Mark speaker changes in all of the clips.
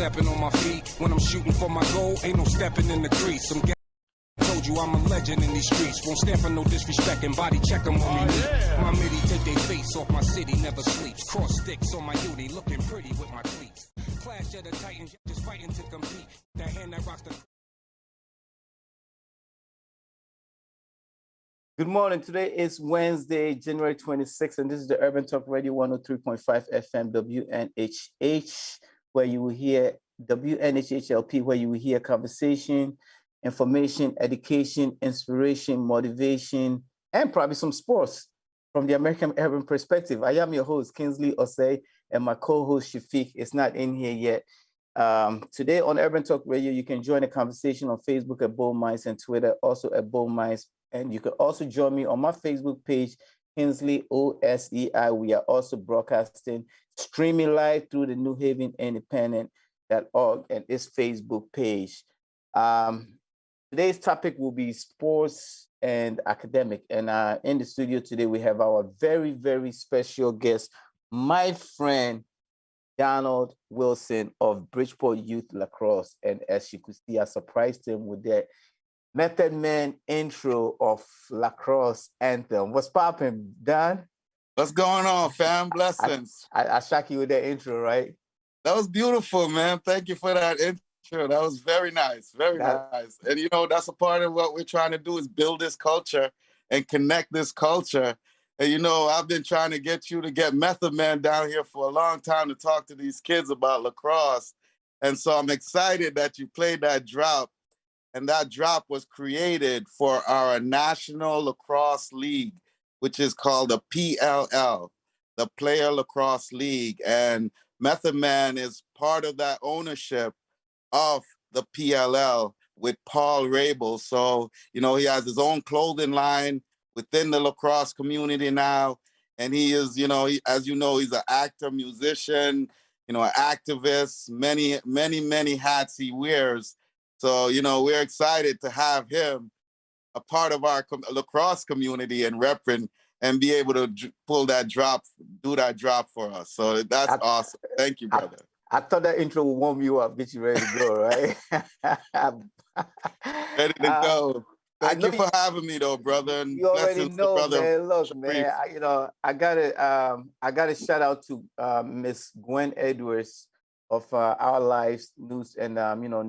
Speaker 1: stepping on my feet. When I'm shooting for my goal, ain't no stepping in the crease. Told you I'm a legend in these streets. Won't stand for no disrespect and body check them on me. My midi take their face off my city, never sleeps. Cross sticks on my uni, looking pretty with my cleats. Clash of the Titans, just fighting to compete. That hand that rocks the...
Speaker 2: Good morning. Today is Wednesday, January 26th, and this is the Urban Talk Radio 103.5 FM WNHH, where you will hear WNHHLP, where you will hear conversation, information, education, inspiration, motivation, and probably some sports from the American urban perspective. I am your host, Kingsley Ossei, and my co-host, Shafiq, is not in here yet. Today on Urban Talk Radio, you can join the conversation on Facebook at Bold Minds and Twitter, also at Bold Minds. And you can also join me on my Facebook page, Kingsley Ossei. We are also broadcasting, streaming live through the New Haven Independent.org and its Facebook page. Today's topic will be sports and academic. And in the studio today, we have our very, very special guest, my friend, Donald Wilson of Bridgeport Youth LaCrosse. And as you could see, I surprised him with that Method Man intro of LaCrosse anthem. What's poppin', Don?
Speaker 3: What's going on, fam? Blessings.
Speaker 2: I shocked you with that intro, right?
Speaker 3: That was beautiful, man. Thank you for that intro. That was very nice, very nice. And you know, that's a part of what we're trying to do is build this culture and connect this culture. And you know, I've been trying to get you to get Method Man down here for a long time to talk to these kids about lacrosse. And so I'm excited that you played that drop. And that drop was created for our National Lacrosse League, which is called the PLL, the Player Lacrosse League. And Method Man is part of that ownership of the PLL with Paul Rabel. So, you know, he has his own clothing line within the lacrosse community now. And he is, you know, as you know, he's an actor, musician, you know, an activist, many hats he wears. So, you know, we're excited to have him a part of our lacrosse community and repping and be able to pull that drop, do that drop for us. So that's awesome. Thank you, brother.
Speaker 2: I thought that intro would warm you up, get you ready to go, right?
Speaker 3: Ready to go. Thank you for having me, though, brother. And
Speaker 2: you already know,
Speaker 3: brother,
Speaker 2: man. Look,
Speaker 3: Shafiq.
Speaker 2: man, I got to shout out to Miss Gwen Edwards of Our Lives News and,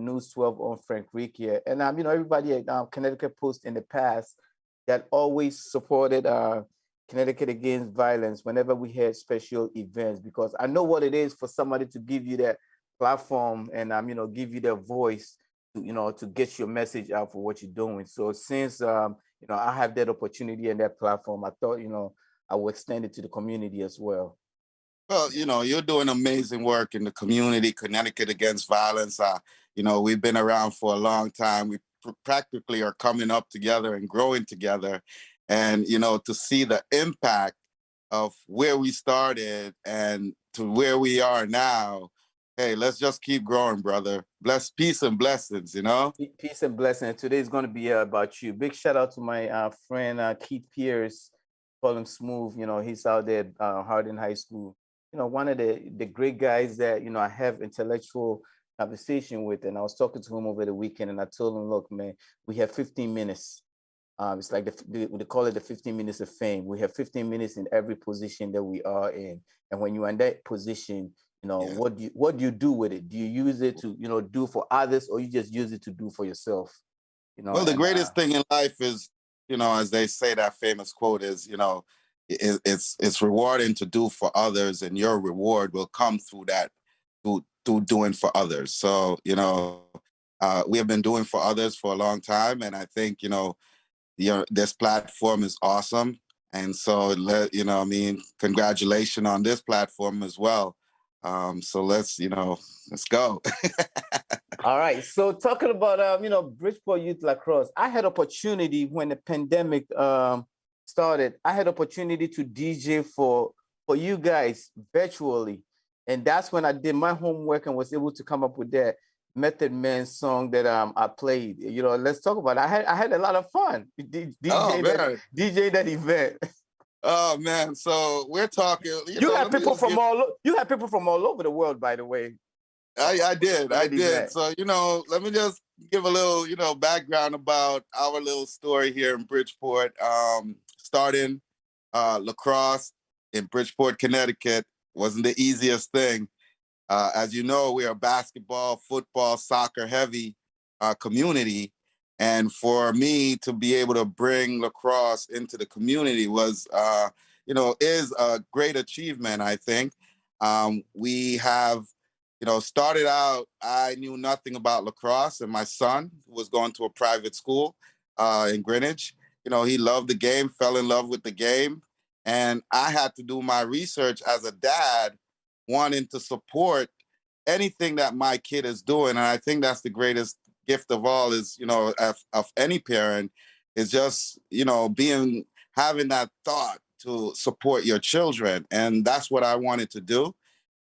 Speaker 2: News 12 on Frank Rick here. And, everybody at Connecticut Post in the past that always supported Connecticut Against Violence whenever we had special events, because I know what it is for somebody to give you that platform and, give you their voice, to get your message out for what you're doing. So since, I have that opportunity and that platform, I thought, I would extend it to the community as well.
Speaker 3: Well, you're doing amazing work in the community, Connecticut Against Violence. We've been around for a long time. We practically are coming up together and growing together. And, to see the impact of where we started and to where we are now, hey, let's just keep growing, brother. Peace and blessings,
Speaker 2: Peace and blessings. Today is going to be about you. Big shout out to my friend, Keith Pierce, call him Smooth. He's out there at Hardin High School. One of the great guys that, I have intellectual conversation with. And I was talking to him over the weekend and I told him, look, man, we have 15 minutes. It's like they call it the 15 minutes of fame. We have 15 minutes in every position that we are in. And when you're in that position, what do you do with it? Do you use it to, do for others, or you just use it to do for yourself?
Speaker 3: Well, the greatest thing in life is, as they say, that famous quote is, it's rewarding to do for others, and your reward will come through that, through doing for others. So, we have been doing for others for a long time. And I think, this platform is awesome. And so, congratulations on this platform as well. So let's go.
Speaker 2: All right. So talking about, Bridgeport Youth LaCrosse, I had opportunity when the pandemic started. I had opportunity to DJ for you guys virtually. And that's when I did my homework and was able to come up with that Method Man song that I played. Let's talk about it. I had a lot of fun. DJ that event.
Speaker 3: Oh man, so we're talking.
Speaker 2: You had people from all over the world, by the way.
Speaker 3: I
Speaker 2: Already
Speaker 3: did.
Speaker 2: met.
Speaker 3: So, let me just give a little, background about our little story here in Bridgeport. Starting LaCrosse in Bridgeport, Connecticut wasn't the easiest thing. As you know, we are a basketball, football, soccer heavy community. And for me to be able to bring LaCrosse into the community was, is a great achievement, I think. We have, started out, I knew nothing about LaCrosse, and my son was going to a private school in Greenwich. He loved the game, fell in love with the game. And I had to do my research as a dad wanting to support anything that my kid is doing. And I think that's the greatest gift of all is, of any parent is just, having that thought to support your children. And that's what I wanted to do.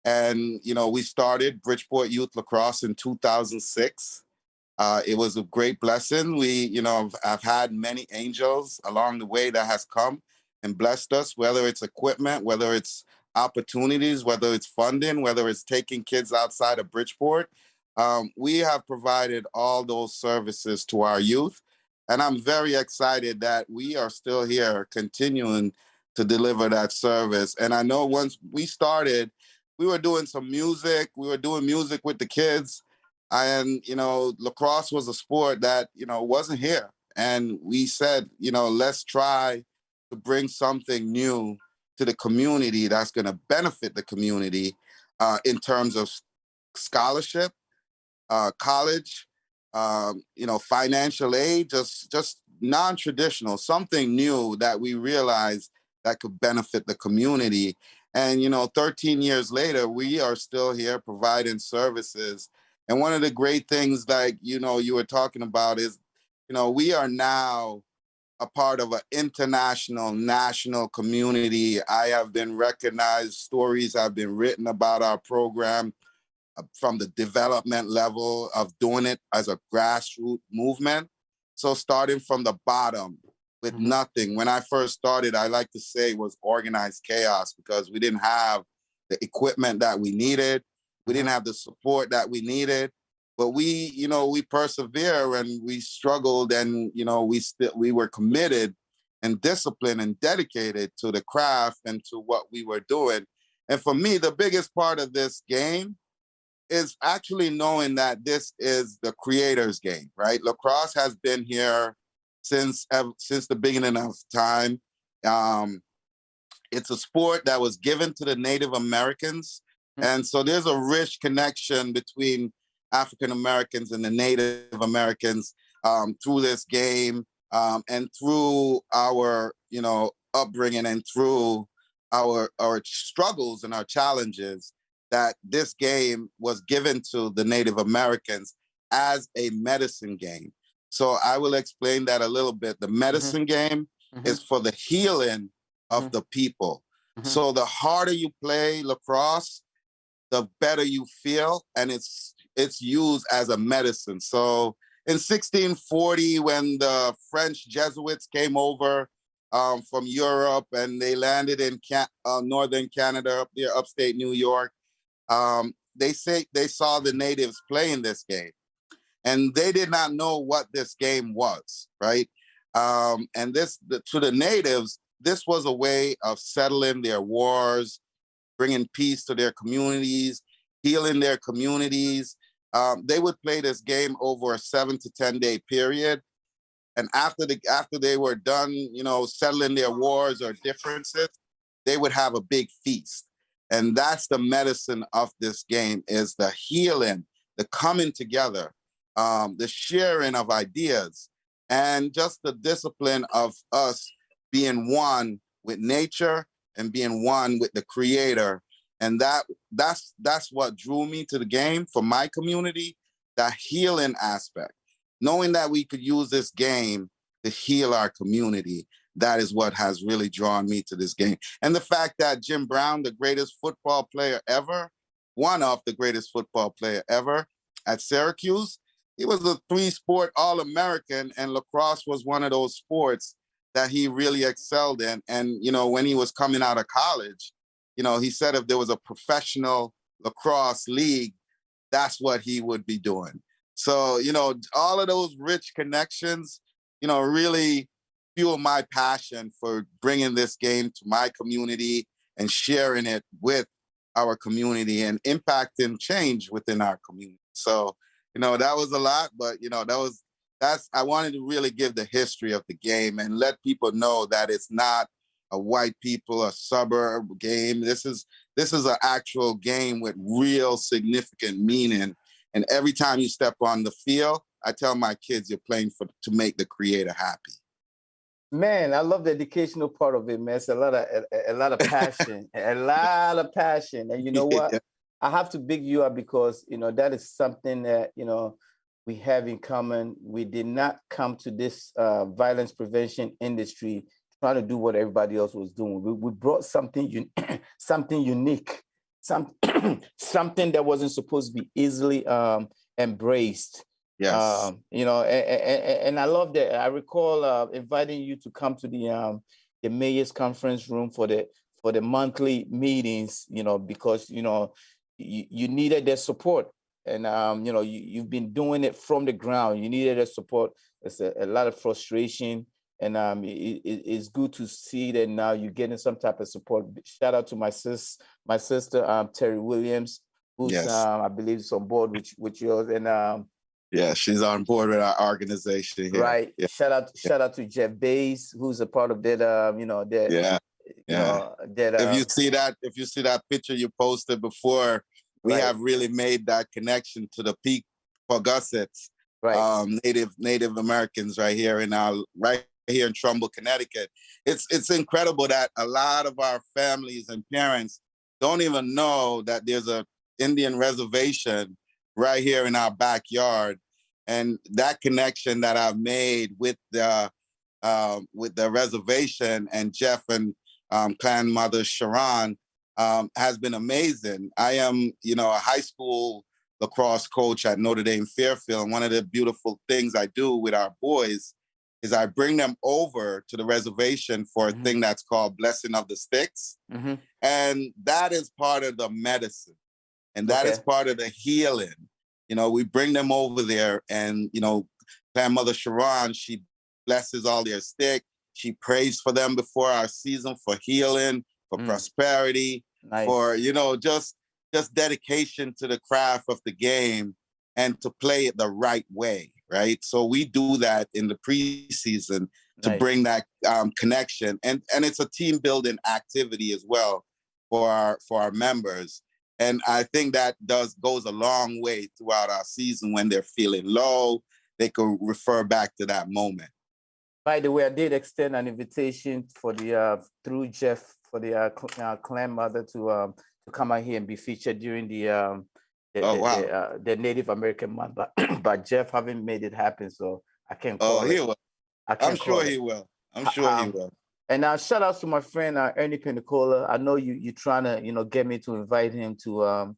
Speaker 3: And, we started Bridgeport Youth Lacrosse in 2006. It was a great blessing. I've had many angels along the way that has come and blessed us, whether it's equipment, whether it's opportunities, whether it's funding, whether it's taking kids outside of Bridgeport. We have provided all those services to our youth. And I'm very excited that we are still here continuing to deliver that service. And I know once we started, we were doing some music. We were doing music with the kids. And, lacrosse was a sport that, wasn't here. And we said, let's try to bring something new to the community that's going to benefit the community in terms of scholarship, college, financial aid, just non-traditional, something new that we realized that could benefit the community. And, 13 years later, we are still here providing services. And one of the great things like, you were talking about is, we are now a part of an international, national community. I have been recognized, stories have been written about our program from the development level of doing it as a grassroots movement. So starting from the bottom with nothing. When I first started, I like to say it was organized chaos because we didn't have the equipment that we needed. We didn't have the support that we needed. But we persevere and we struggled and, we were committed and disciplined and dedicated to the craft and to what we were doing. And for me, the biggest part of this game is actually knowing that this is the creator's game, right? Lacrosse has been here since the beginning of time. It's a sport that was given to the Native Americans. And so there's a rich connection between African Americans and the Native Americans through this game and through our, upbringing and through our struggles and our challenges that this game was given to the Native Americans as a medicine game. So I will explain that a little bit. The medicine game is for the healing of the people. So the harder you play lacrosse, the better you feel, and it's used as a medicine. So in 1640, when the French Jesuits came over from Europe and they landed in northern Canada, up there, upstate New York, they saw the natives playing this game, and they did not know what this game was, right? And to the natives, this was a way of settling their wars, bringing peace to their communities, healing their communities. They would play this game over a 7 to 10 day period. And after they were done, settling their wars or differences, they would have a big feast. And that's the medicine of this game, is the healing, the coming together, the sharing of ideas, and just the discipline of us being one with nature and being one with the creator. And that's what drew me to the game for my community, that healing aspect. Knowing that we could use this game to heal our community, that is what has really drawn me to this game. And the fact that Jim Brown, the greatest football player ever, one of the greatest football player ever at Syracuse, he was a 3-sport All-American, and lacrosse was one of those sports that he really excelled in. And, when he was coming out of college, he said if there was a professional lacrosse league, that's what he would be doing. So, all of those rich connections, really fuel my passion for bringing this game to my community and sharing it with our community and impacting change within our community. So, that was a lot, but, I wanted to really give the history of the game and let people know that it's not a white people, a suburb game. This is an actual game with real significant meaning. And every time you step on the field, I tell my kids you're playing to make the creator happy.
Speaker 2: Man, I love the educational part of it, man. It's a lot of passion, a lot of passion. And you know what?
Speaker 3: Yeah.
Speaker 2: I have to big you up because, that is something that, we have in common. We did not come to this violence prevention industry trying to do what everybody else was doing. We brought something something unique, something that wasn't supposed to be easily embraced.
Speaker 3: Yes.
Speaker 2: And I love that. I recall inviting you to come to the mayor's conference room for the monthly meetings, because you needed their support. And you've been doing it from the ground. You needed their support. It's a lot of frustration. And it's good to see that now you're getting some type of support. Shout out to my sister, Terry Williams, who's
Speaker 3: Yes.
Speaker 2: I believe is on board with yours. And
Speaker 3: yeah, she's on board with our organization here.
Speaker 2: Right.
Speaker 3: Yeah.
Speaker 2: Shout out to Jeff Bays, who's a part of that. That.
Speaker 3: Yeah. If you see that picture you posted before, we have really made that connection to the Peak Paugussets, Native Americans right here in Trumbull, Connecticut. It's incredible that a lot of our families and parents don't even know that there's a Indian reservation right here in our backyard. And that connection that I've made with the reservation and Jeff and clan mother Sharon has been amazing. I am, a high school lacrosse coach at Notre Dame Fairfield. And one of the beautiful things I do with our boys is I bring them over to the reservation for a thing that's called Blessing of the Sticks. Mm-hmm. And that is part of the medicine. And that is part of the healing. We bring them over there and, Grandmother Sharon, she blesses all their stick. She prays for them before our season for healing, for prosperity, for, just dedication to the craft of the game and to play it the right way, right? So we do that in the preseason to bring that connection. And it's a team building activity as well for our members. And I think that goes a long way throughout our season. When they're feeling low, they can refer back to that moment.
Speaker 2: By the way, I did extend an invitation for through Jeff for the clan mother to come out here and be featured during the Native American month, but Jeff haven't made it happen, so I can't call it.
Speaker 3: He will. I'm sure he will. And
Speaker 2: now shout out to my friend Ernie Pennicola. I know you're trying to get me to invite him to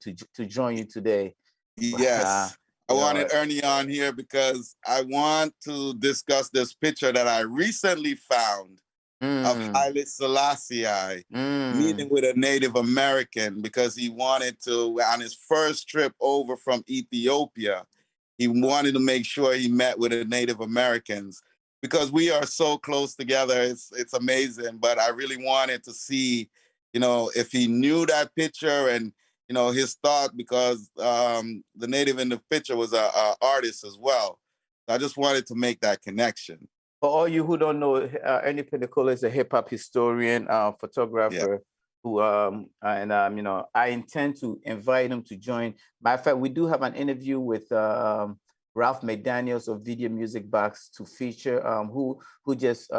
Speaker 2: join you today.
Speaker 3: Yes. I wanted Ernie on here because I want to discuss this picture that I recently found of Haile Selassie meeting with a Native American because he wanted to, on his first trip over from Ethiopia, he wanted to make sure he met with the Native Americans because we are so close together. It's amazing, but I really wanted to see, if he knew that picture and, his thought, because the Native in the picture was a artist as well. So I just wanted to make that connection.
Speaker 2: For all you who don't know, Ernie Pennicola is a hip hop historian, photographer, who I intend to invite him to join. Matter of fact, we do have an interview with Ralph McDaniels of Video Music Box to feature, who just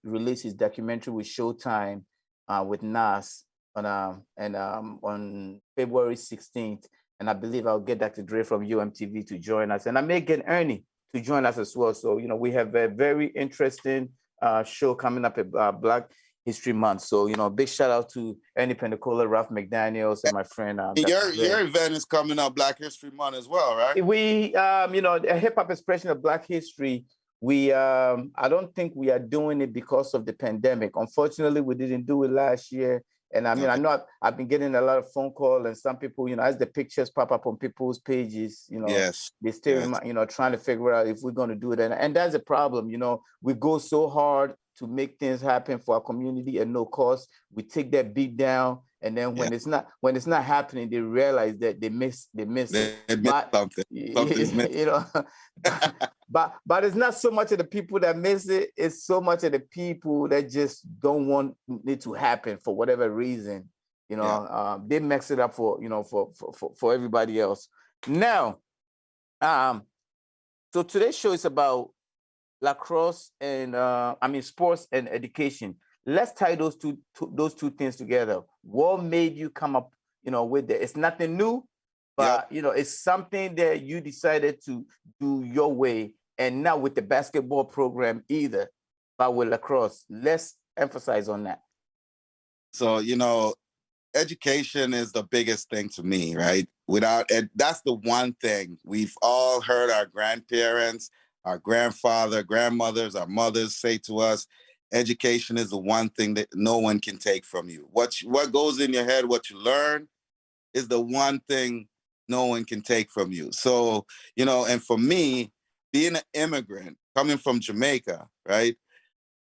Speaker 2: released his documentary with Showtime with Nas on February 16th. And I believe I'll get Dr. Dre from UMTV to join us. And I may get Ernie to join us as well. So, we have a very interesting show coming up at Black History Month. So, big shout out to Ernie Pennicola, Ralph McDaniels, and my friend.
Speaker 3: Your event is coming up Black History Month as well, right?
Speaker 2: We, a hip hop expression of Black history. We, I don't think we are doing it because of the pandemic. Unfortunately, we didn't do it last year. And I mean,
Speaker 3: Okay.
Speaker 2: I know I've been getting a lot of phone calls, and some people, as the pictures pop up on people's pages,
Speaker 3: Yes.
Speaker 2: they still, trying to figure out if we're going to do it. And that's a problem. We go so hard to make things happen for our community at no cost. We take that beat down, and then when it's not happening, they realize that they miss
Speaker 3: They
Speaker 2: it.
Speaker 3: missed
Speaker 2: But
Speaker 3: something. Something's missing.
Speaker 2: but it's not so much of the people that miss it. It's so much of the people that just don't want it to happen for whatever reason. They mess it up for for everybody else. Now, so today's show is about LaCrosse and sports and education. Let's tie those two things together. What made you come up, with it? It's nothing new, but it's something that you decided to do your way, and not with the basketball program either, but with LaCrosse. Let's emphasize on that.
Speaker 3: So, education is the biggest thing to me, right? That's the one thing we've all heard our grandparents, our grandmothers, our mothers say to us. Education is the one thing that no one can take from you. What goes in your head, what you learn, is the one thing no one can take from you. So, and for me, being an immigrant coming from Jamaica, right?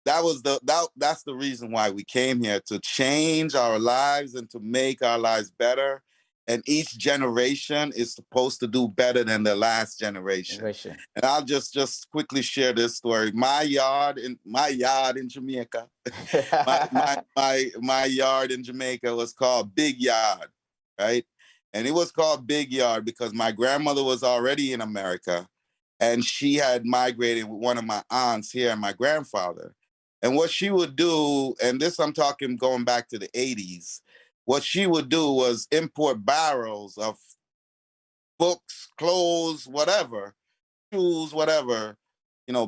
Speaker 3: That's the reason why we came here, to change our lives and to make our lives better. And each generation is supposed to do better than the last generation. And I'll just quickly share this story. My yard in Jamaica, my yard in Jamaica was called Big Yard, right? And it was called Big Yard because my grandmother was already in America, and she had migrated with one of my aunts here and my grandfather. And what she would do, and this I'm talking going back to the 80s, what she would do was import barrels of books, clothes, whatever, shoes, whatever,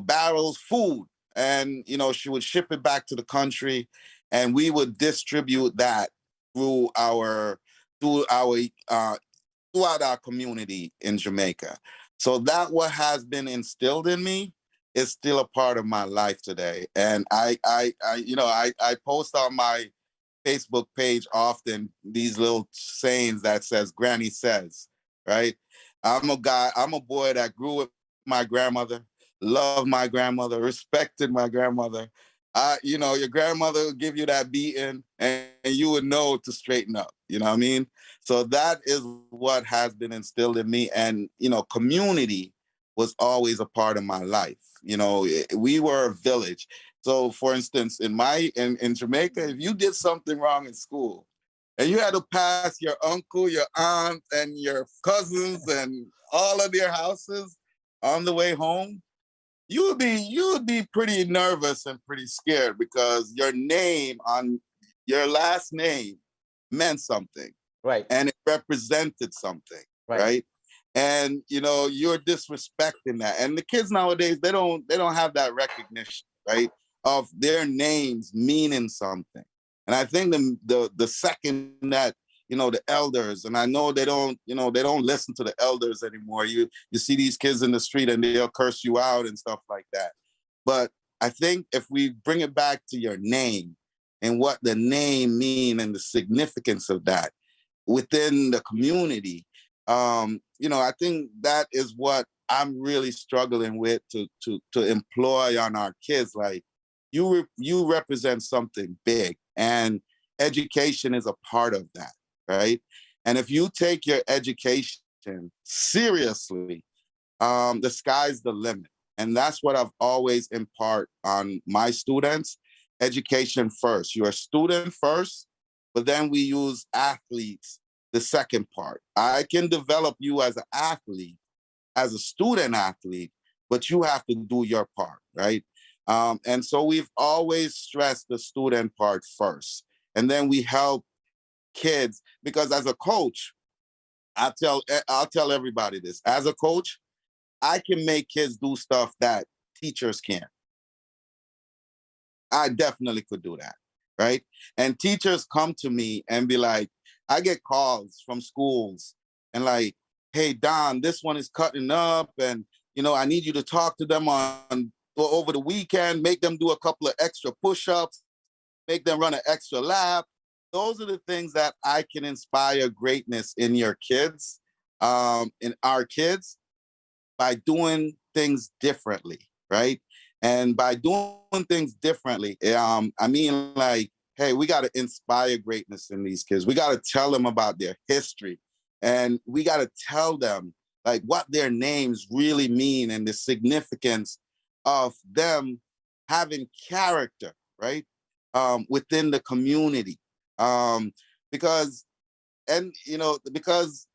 Speaker 3: barrels, food. And, she would ship it back to the country, and we would distribute that through throughout our community in Jamaica. So that what has been instilled in me is still a part of my life today. And I post on my Facebook page often these little sayings that says Granny says, right? I'm a boy that grew with my grandmother, loved my grandmother, respected my grandmother. Your grandmother would give you that beating, and you would know to straighten up. You know what I mean? So that is what has been instilled in me. And, community was always a part of my life. We were a village. So, for instance, in Jamaica, if you did something wrong in school and you had to pass your uncle, your aunt, and your cousins and all of their houses on the way home, you would be pretty nervous and pretty scared because your last name meant something,
Speaker 2: right?
Speaker 3: And it represented something, right? And you're disrespecting that. And the kids nowadays, they don't have that recognition, right, of their names meaning something. And I think the second that the elders, and I know they don't listen to the elders anymore. You see these kids in the street and they'll curse you out and stuff like that. But I think if we bring it back to your name and what the name mean and the significance of that within the community, I think that is what I'm really struggling with to employ on our kids. Like, you represent something big, and education is a part of that, right? And if you take your education seriously, the sky's the limit. And that's what I've always impart on my students. Education first. You're a student first, but then we use athletes the second part. I can develop you as an athlete, as a student athlete, but you have to do your part, right? And so we've always stressed the student part first. And then we help kids, because as a coach, I'll tell everybody this. As a coach, I can make kids do stuff that teachers can't. I definitely could do that, right? And teachers come to me and be like, I get calls from schools and like, hey, Don, this one is cutting up, and I need you to talk to them over the weekend, make them do a couple of extra push-ups, make them run an extra lap. those are the things that I can inspire greatness in your kids, in our kids, by doing things differently, right? And by doing things differently, I mean, like, hey, we got to inspire greatness in these kids. We got to tell them about their history, and we got to tell them like what their names really mean and the significance of them having character, right? Within the community, because because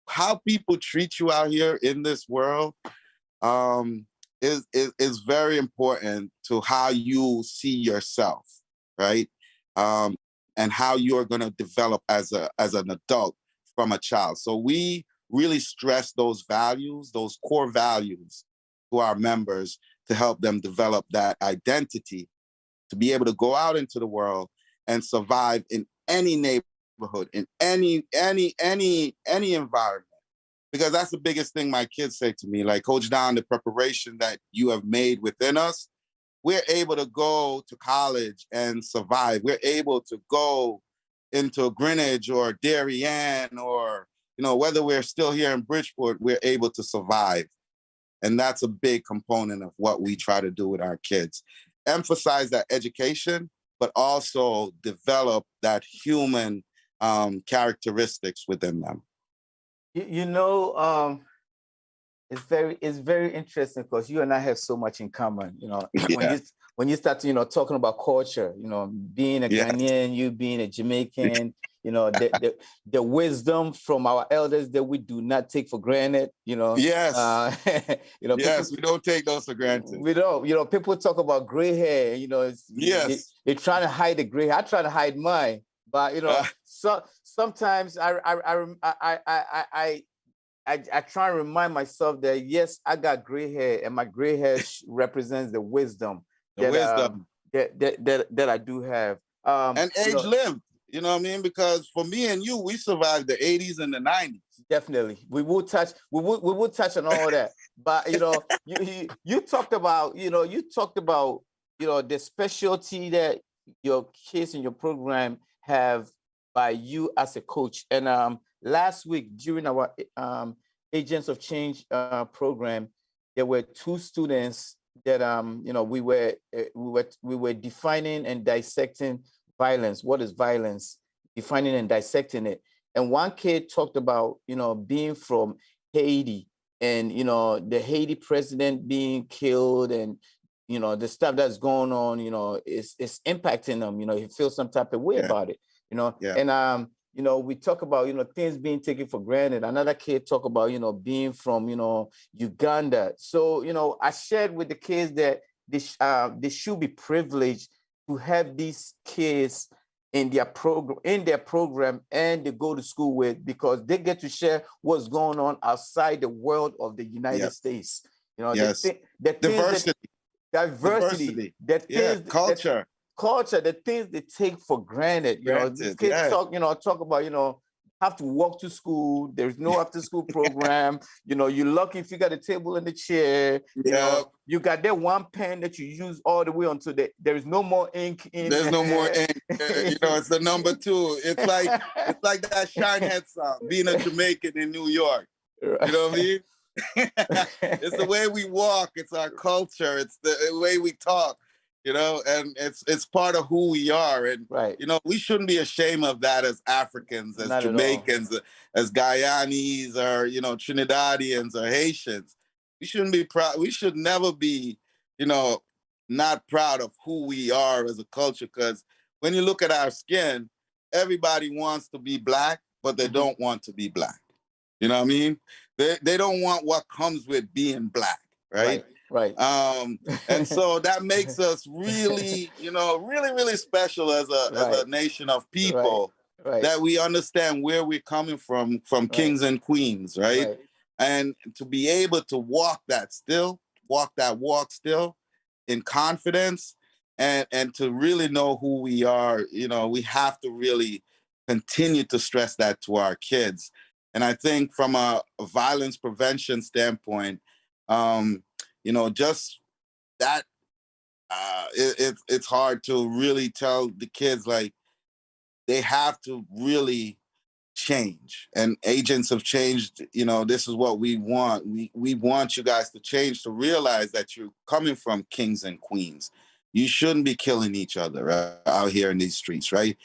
Speaker 3: how people treat you out here in this world, um, is very important to how you see yourself, right? Um, and how you're going to develop as an adult from a child. So we really stress those values, those core values, to our members to help them develop that identity to be able to go out into the world and survive in any neighborhood, in any environment. Because that's the biggest thing my kids say to me, like, Coach Don, the preparation that you have made within us, we're able to go to college and survive. We're able to go into Greenwich or Darien, or, whether we're still here in Bridgeport, we're able to survive. And that's a big component of what we try to do with our kids. Emphasize that education, but also develop that human characteristics within them.
Speaker 2: It's very interesting because you and I have so much in common.
Speaker 3: Yeah.
Speaker 2: When you start to talking about culture, being a Ghanaian, you being a Jamaican, the wisdom from our elders that we do not take for granted.
Speaker 3: Yes.
Speaker 2: Yes,
Speaker 3: we don't take those for granted.
Speaker 2: We don't. People talk about gray hair.
Speaker 3: Yes.
Speaker 2: They're trying to hide the gray hair. I try to hide mine, but sometimes I try and remind myself that yes, I got gray hair, and my gray hair represents the wisdom that I do have.
Speaker 3: And age lived, you know what I mean? Because for me and you, we survived the 80s and the 90s.
Speaker 2: Definitely, we will touch on all that. But you talked about the specialty that your kids in your program have by you as a coach. And last week during our Agents of Change program, there were two students that we were defining and dissecting violence. What is violence? Defining and dissecting it. And one kid talked about being from Haiti and the Haiti president being killed, and the stuff that's going on is impacting them. He feels some type of way about it. And we talk about things being taken for granted. Another kid talk about being from Uganda. So I shared with the kids that they should be privileged to have these kids in their program and they go to school with, because they get to share what's going on outside the world of the United States. Diversity. Culture, the things they take for granted. These kids talk about have to walk to school. There's no after school program. You're lucky if you got a table and a chair. You got that one pen that you use all the way until there is no more ink in.
Speaker 3: There's no more ink. It's the number 2. It's like that Shinehead song, being a Jamaican in New York. Right. You know what I mean? It's the way we walk. It's our culture. It's the way we talk. And it's part of who we are. And, we shouldn't be ashamed of that as Africans, as Jamaicans, as Guyanese, or, Trinidadians or Haitians. We shouldn't be proud. We should never be, not proud of who we are as a culture. Because when you look at our skin, everybody wants to be Black, but they don't want to be Black. You know what I mean? They don't want what comes with being Black, right?
Speaker 2: Right.
Speaker 3: And so that makes us really, really, really special as a nation of people, that we understand where we're coming from kings and queens, right? And to be able to walk that walk still in confidence, and to really know who we are, we have to really continue to stress that to our kids. And I think from a violence prevention standpoint, just that, it's hard to really tell the kids, like, they have to really change, and agents have changed. This is what we want. We want you guys to change, to realize that you're coming from kings and queens. You shouldn't be killing each other out here in these streets, right?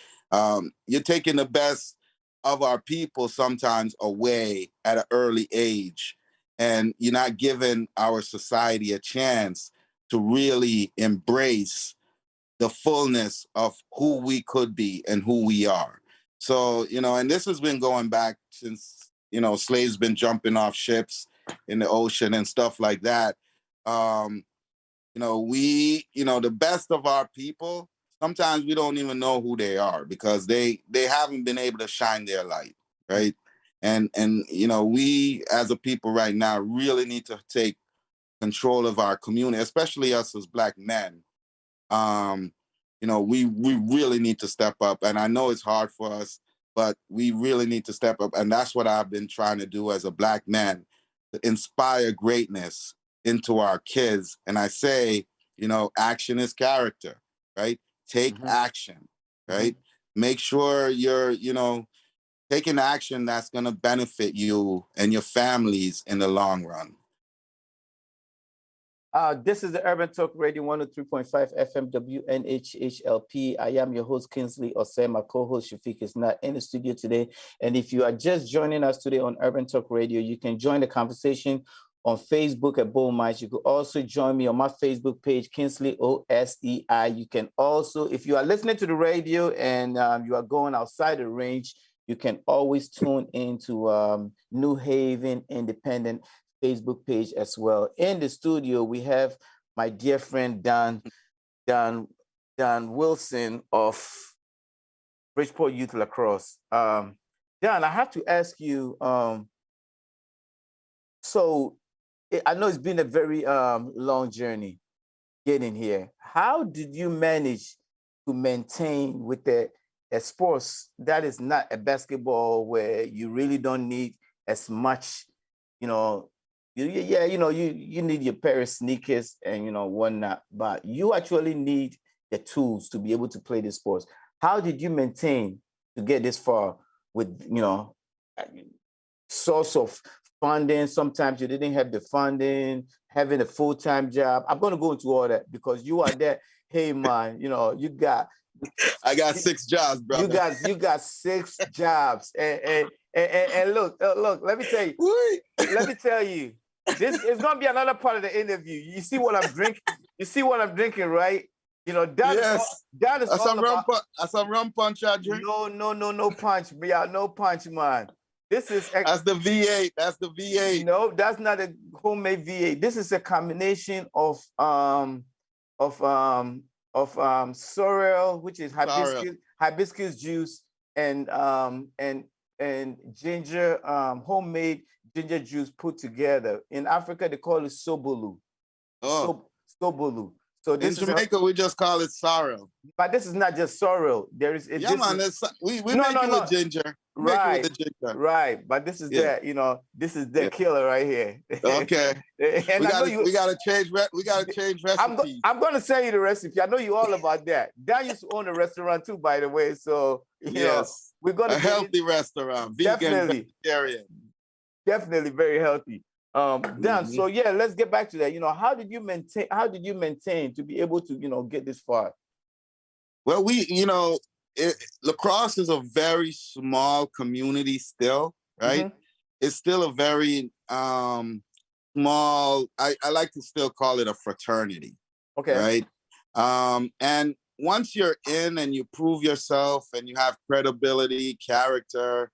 Speaker 3: You're taking the best of our people sometimes away at an early age, and you're not giving our society a chance to really embrace the fullness of who we could be and who we are. So, and this has been going back since, slaves been jumping off ships in the ocean and stuff like that. The best of our people, sometimes we don't even know who they are because they haven't been able to shine their light, right? And we as a people right now really need to take control of our community, especially us as Black men. We really need to step up. And I know it's hard for us, but we really need to step up. And that's what I've been trying to do as a Black man, to inspire greatness into our kids. And I say, action is character, right? Take action, right? Make sure you're, taking action that's going to benefit you and your families in the long run.
Speaker 2: This is the Urban Talk Radio 103.5 FM WNHHLP. I am your host, Kingsley Ossei. My co-host, Shafiq, is not in the studio today. And if you are just joining us today on Urban Talk Radio, you can join the conversation on Facebook at Bull Mice. You could also join me on my Facebook page, Kingsley Ossei. You can also, if you are listening to the radio and you are going outside the range, you can always tune into New Haven Independent Facebook page as well. In the studio, we have my dear friend Dan Wilson of Bridgeport Youth LaCrosse. Dan, I have to ask you. So I know it's been a very long journey getting here. How did you manage to maintain with a sports that is not a basketball where you really don't need as much, you need your pair of sneakers and whatnot, but you actually need the tools to be able to play the sports. How did you maintain to get this far with source of funding? Sometimes you didn't have the funding, having a full-time job. I'm going to go into all that because you are there. Hey man,
Speaker 3: I got 6 jobs, brother.
Speaker 2: You got 6 jobs, and look. Let me tell you. This is gonna be another part of the interview. You see what I'm drinking? You see what I'm drinking, right? That is all about.
Speaker 3: Some rum punch I drink.
Speaker 2: No punch, no punch, man. This is
Speaker 3: that's the V8. That's the V8.
Speaker 2: No, that's not a homemade V8. This is a combination of sorrel, which is hibiscus juice, and ginger, homemade ginger juice put together. In Africa, they call it sobolu. Sobolu. So
Speaker 3: in Jamaica, we just call it sorrel.
Speaker 2: But this is not just sorrel. There is
Speaker 3: we make it with ginger.
Speaker 2: Right,
Speaker 3: with the ginger.
Speaker 2: Right. But this is this is the killer right here.
Speaker 3: Okay.
Speaker 2: And
Speaker 3: we gotta change recipes.
Speaker 2: I'm gonna send you the recipe. I know you all about that. Dan used to own a restaurant too, by the way. So we're gonna
Speaker 3: a healthy restaurant, vegan, vegetarian.
Speaker 2: Definitely very healthy. Dan, so let's get back to that. How did you maintain to be able to, get this far?
Speaker 3: Well, LaCrosse is a very small community still, right? It's still a very small, I like to still call it a fraternity.
Speaker 2: Okay.
Speaker 3: Right? And once you're in and you prove yourself and you have credibility, character,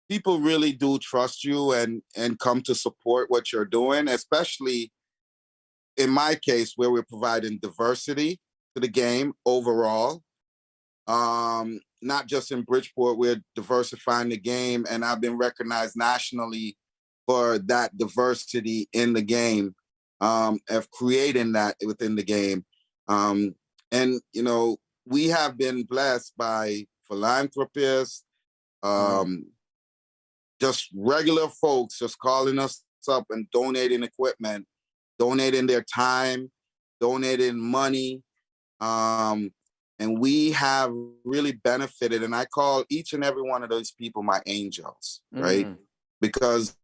Speaker 3: people really do trust you and come to support what you're doing, especially in my case where we're providing diversity to the game overall. Not just in Bridgeport, we're diversifying the game, and I've been recognized nationally for that diversity in the game, of creating that within the game. And, we have been blessed by philanthropists, just regular folks just calling us up and donating equipment, donating their time, donating money. And we have really benefited. And I call each and every one of those people my angels, right? Because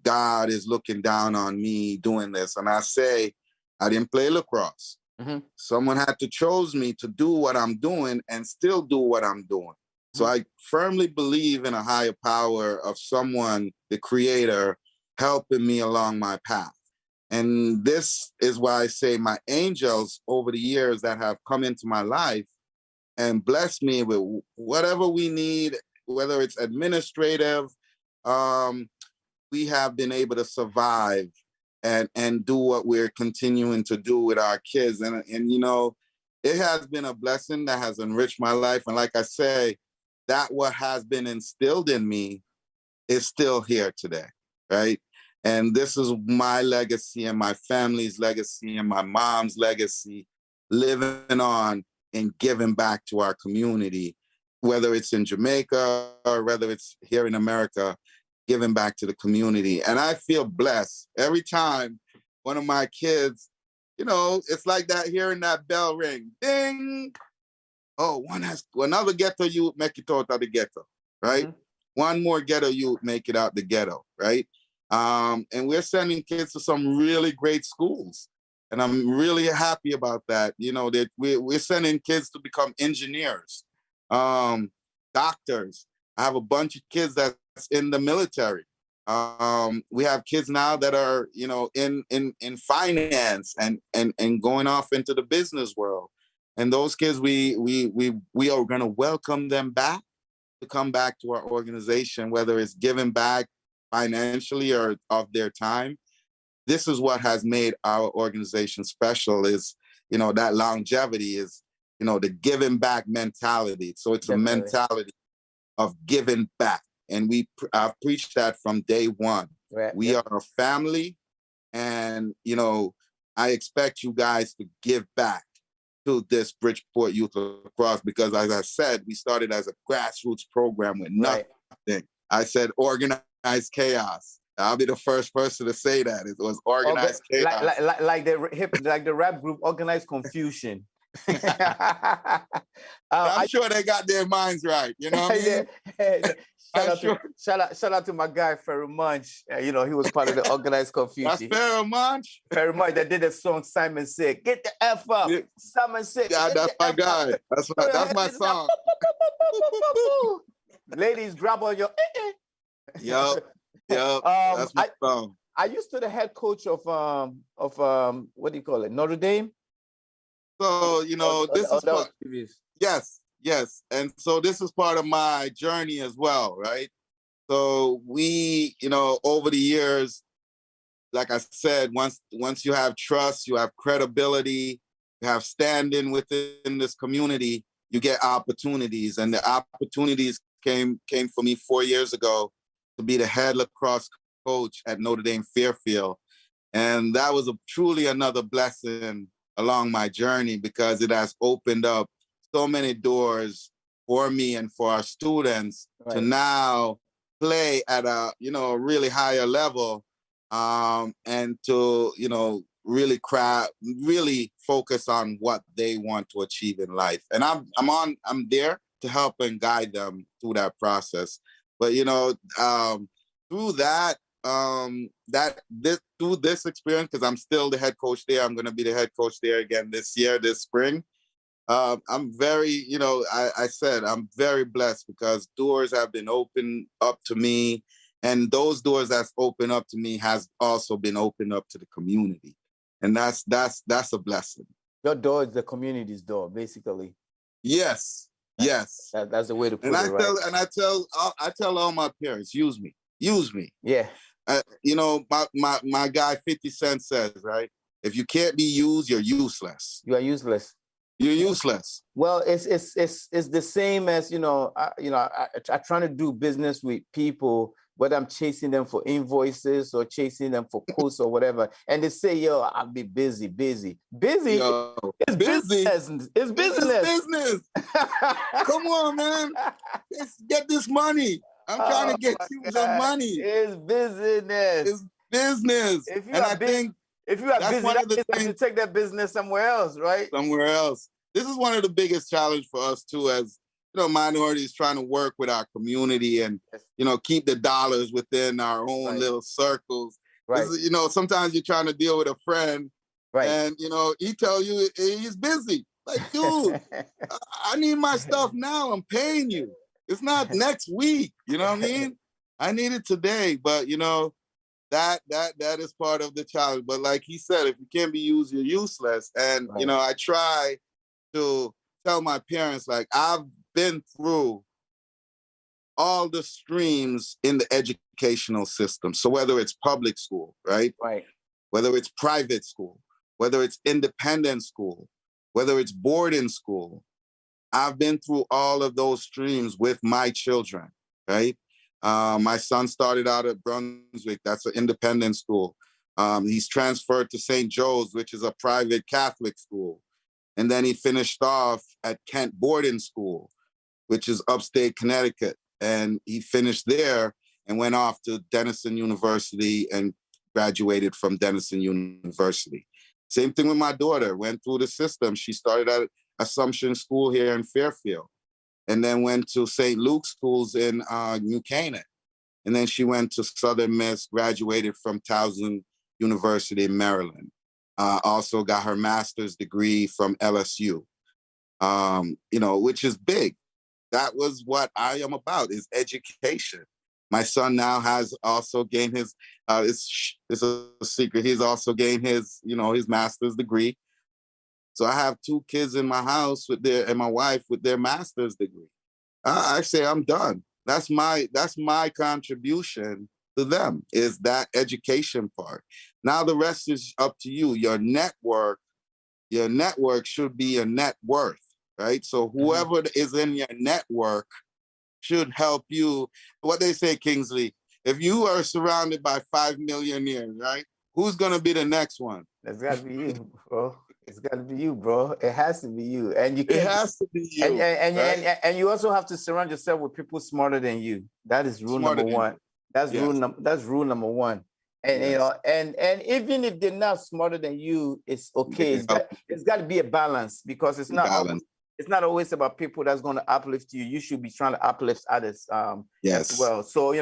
Speaker 3: God is looking down on me doing this. And I say, I didn't play LaCrosse. Someone had to chose me to do what I'm doing and still do what I'm doing. So I firmly believe in a higher power of someone, the creator, helping me along my path. And this is why I say my angels over the years that have come into my life and blessed me with whatever we need, whether it's administrative, we have been able to survive and do what we're continuing to do with our kids. And you know, it has been a blessing that has enriched my life. And like I say, that what has been instilled in me is still here today, right? And this is my legacy and my family's legacy and my mom's legacy, living on and giving back to our community, whether it's in Jamaica or whether it's here in America, giving back to the community. And I feel blessed every time one of my kids, you know, it's like that, hearing that bell ring, ding. Oh, another ghetto youth make it out of the ghetto, right? One more ghetto youth make it out the ghetto, right? And we're sending kids to some really great schools. And I'm really happy about that. You know, that we're sending kids to become engineers, doctors. I have a bunch of kids that's in the military. We have kids now that are, you know, in finance and going off into the business world. And those kids, we are going to welcome them back to come back to our organization, whether it's giving back financially or of their time. This is what has made our organization special, is, you know, that longevity is, you know, the giving back mentality. So it's a mentality of giving back. And I've preached that from day one. We are a family, and, you know, I expect you guys to give back to this Bridgeport Youth LaCrosse, because as I said, we started as a grassroots program with nothing. I said organized chaos. I'll be the first person to say that. It was organized chaos.
Speaker 2: Like the rap group Organized Confusion.
Speaker 3: I'm sure they got their minds right. You know what I mean?
Speaker 2: Shout out to my guy Ferry Munch. You know, he was part of the Organized Confusion.
Speaker 3: That's Ferry Munch.
Speaker 2: Ferry Munch that did the song Simon Said. Get the F up. Yeah. Simon Said.
Speaker 3: Yeah, that's my guy. That's my song.
Speaker 2: Ladies, grab on your.
Speaker 3: Yep. That's my song.
Speaker 2: I used to the head coach of what do you call it, Notre Dame.
Speaker 3: So, you know, this is part, yes. And so this is part of my journey as well, right? So we, you know, over the years, like I said, once you have trust, you have credibility, you have standing within this community, you get opportunities. And the opportunities came for me 4 years ago to be the head lacrosse coach at Notre Dame Fairfield. And that was truly another blessing along my journey, because it has opened up so many doors for me and for our students to now play at a, you know, really higher level, and to, you know, really focus on what they want to achieve in life. And I'm there to help and guide them through that process. But, you know, through that, through this experience, because I'm still the head coach there, I'm going to be the head coach there again this spring. I'm very, you know, I said I'm very blessed, because doors have been opened up to me, and those doors that's opened up to me has also been opened up to the community, and that's a blessing.
Speaker 2: Your door is the community's door, basically.
Speaker 3: Yes.
Speaker 2: That's the way to put it.
Speaker 3: I tell all my parents, use me.
Speaker 2: Yeah.
Speaker 3: You know, my guy 50 Cent says, right? If you can't be used, you're useless.
Speaker 2: You are useless.
Speaker 3: You're useless.
Speaker 2: Well, it's the same as, you know, I trying to do business with people, whether I'm chasing them for invoices or chasing them for quotes or whatever, and they say, "Yo, I'll be busy." Yo, it's busy. Business. It's business.
Speaker 3: Come on, man. Let's get this money. I'm trying to get you some money.
Speaker 2: It's business.
Speaker 3: It's business.
Speaker 2: If you are busy, that means you take that business somewhere else, right?
Speaker 3: Somewhere else. this is one of the biggest challenges for us too, as minorities trying to work with our community and keep the dollars within our own little circles.
Speaker 2: Right.
Speaker 3: Sometimes you're trying to deal with a friend,
Speaker 2: right,
Speaker 3: and he tell you he's busy. Like, dude, I need my stuff now. I'm paying you. It's not next week. You know what I mean? I need it today. But that is part of the challenge. But like he said, if you can't be used, you're useless. And I try to tell my parents, like, I've been through all the streams in the educational system. So whether it's public school, right? Whether it's private school, whether it's independent school, whether it's boarding school, I've been through all of those streams with my children, right? My son started out at Brunswick. That's an independent school. He's transferred to St. Joe's, which is a private Catholic school. And then he finished off at Kent Boarding School, which is upstate Connecticut. And he finished there and went off to Denison University and graduated from Denison University. Same thing with my daughter, went through the system. She started at Assumption School here in Fairfield, and then went to St. Luke's schools in New Canaan. And then she went to Southern Miss, graduated from Towson University in Maryland. Also got her master's degree from LSU, which is big. That was what I am about, is education. My son now has also gained his, it's a secret, he's also gained his, his master's degree. So I have 2 kids in my house and my wife with their master's degree. I say I'm done. That's my contribution to them, is that education part. Now the rest is up to you. Your network should be your net worth, right? So whoever is in your network should help you. What they say, Kingsley, if you are surrounded by 5 millionaires, right? Who's gonna be the next one?
Speaker 2: That's gotta be you, bro. It's gotta be you, bro. It has to be you, and you can't.
Speaker 3: It has to be you,
Speaker 2: and you also have to surround yourself with people smarter than you. That is rule number one. That's rule number one. And and even if they're not smarter than you, it's okay. It's got to be a balance, because it's not always about people that's going to uplift you. You should be trying to uplift others as well. So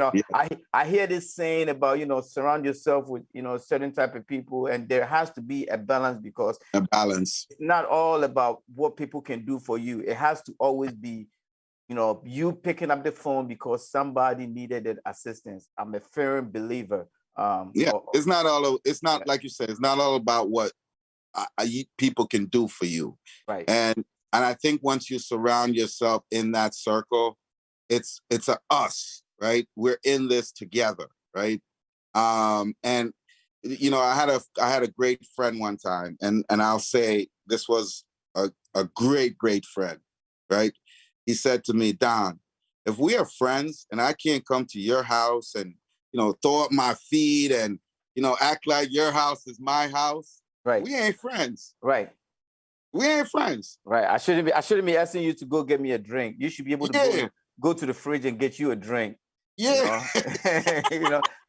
Speaker 2: I hear this saying about surround yourself with certain type of people, and there has to be a balance, because it's not all about what people can do for you. It has to always be you picking up the phone because somebody needed that assistance. I'm a firm believer.
Speaker 3: It's not like you said, it's not all about what people can do for you.
Speaker 2: Right.
Speaker 3: And I think once you surround yourself in that circle, it's a us, right? We're in this together, right? And I had a great friend one time, and I'll say this was a great friend, right? He said to me, Don, if we are friends and I can't come to your house and throw up my feet and act like your house is my house,
Speaker 2: right?
Speaker 3: We ain't friends,
Speaker 2: right?
Speaker 3: We ain't friends.
Speaker 2: Right. I shouldn't be asking you to go get me a drink. You should be able to go to the fridge and get you a drink.
Speaker 3: Yeah.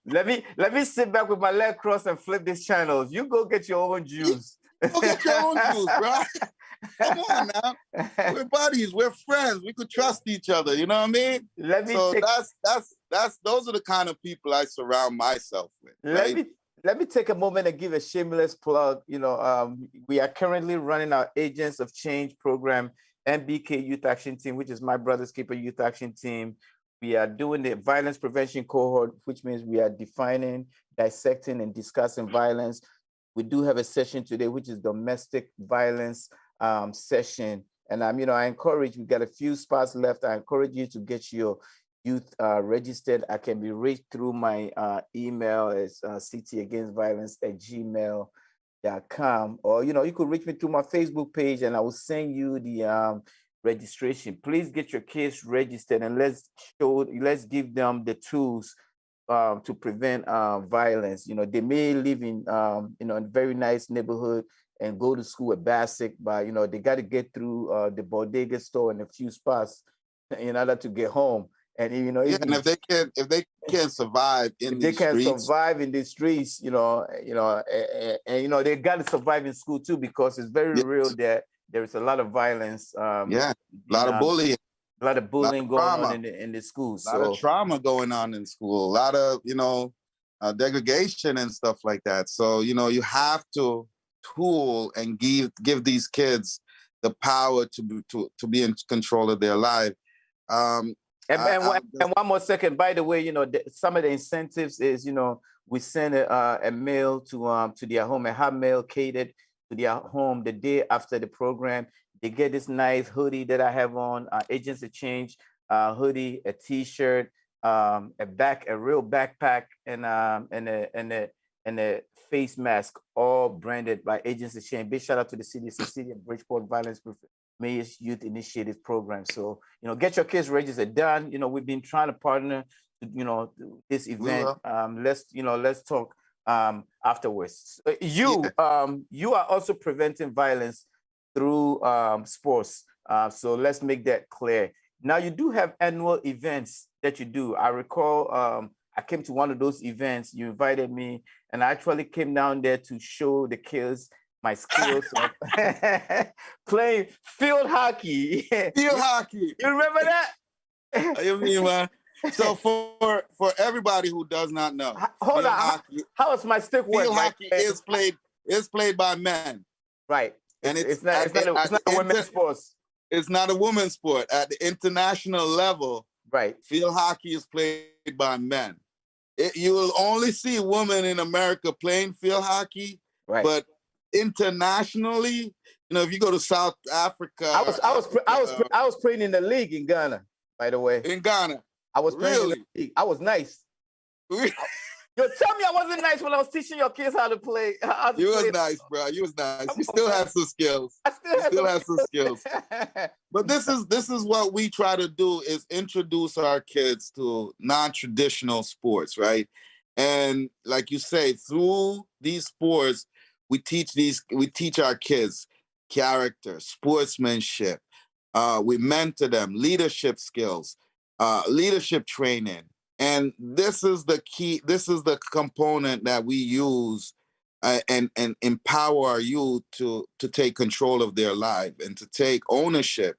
Speaker 2: Let me sit back with my LaCrosse and flip these channels. You go get your own juice.
Speaker 3: Go get your own juice, bro. Come on now. We're buddies. We're friends. We could trust each other. You know what I mean? Those are the kind of people I surround myself with.
Speaker 2: Let me take a moment and give a shameless plug. We are currently running our Agents of Change program, MBK Youth Action Team, which is my brother's keeper youth action team. We are doing the violence prevention cohort, which means we are defining, dissecting, and discussing violence. We do have a session today, which is domestic violence session. And I encourage, we got a few spots left. I encourage you to get your youth registered. I can be reached through my email as ctagainstviolence@gmail.com, or you could reach me through my Facebook page, and I will send you the registration. Please get your kids registered, and let's give them the tools to prevent violence. They may live in a very nice neighborhood and go to school at Basic, but they got to get through the bodega store and a few spots in order to get home. And and
Speaker 3: if they can't survive in the streets,
Speaker 2: and they got to survive in school too, because it's very real that there is a lot of violence.
Speaker 3: Yeah, a lot of bullying.
Speaker 2: A lot of bullying going on in the schools.
Speaker 3: A lot of trauma going on in school. A lot of, degradation and stuff like that. So, you have to tool and give these kids the power to be in control of their life.
Speaker 2: And one more second, by the way, some of the incentives is, we send a mail to their home, a hot mail catered to their home the day after the program. They get this nice hoodie that I have on, Agents of Change hoodie, a T-shirt, a real backpack, and a face mask, all branded by Agents of Change. Big shout out to the CDC and Bridgeport Violence Mayors Youth Initiative Program. So, get your kids registered. Done. We've been trying to partner, this event. Let's talk afterwards. You are also preventing violence through sports. So let's make that clear. Now, you do have annual events that you do. I recall I came to one of those events. You invited me, and I actually came down there to show the kids my skills of playing field hockey.
Speaker 3: Field hockey.
Speaker 2: You remember that?
Speaker 3: You mean, man? So for everybody who does not know,
Speaker 2: hold on. Hockey, how is my stick work?
Speaker 3: Field hockey is played by men,
Speaker 2: right? And it's not a women's sport.
Speaker 3: It's not a women's sport. At the international level,
Speaker 2: right?
Speaker 3: Field hockey is played by men. You will only see women in America playing field hockey,
Speaker 2: right?
Speaker 3: But internationally, if you go to South Africa,
Speaker 2: I was playing in the league in Ghana, by the way.
Speaker 3: In Ghana,
Speaker 2: I was playing in the league. I was nice. Yo, tell me I wasn't nice when I was teaching your kids how to play.
Speaker 3: You was nice, bro. You was nice. You still have some skills.
Speaker 2: I still have some skills.
Speaker 3: But this is what we try to do, is introduce our kids to non-traditional sports, right? And like you say, through these sports, we teach our kids character, sportsmanship. We mentor them, leadership skills, leadership training. And this is the key, this is the component that we use and empower our youth to take control of their life and to take ownership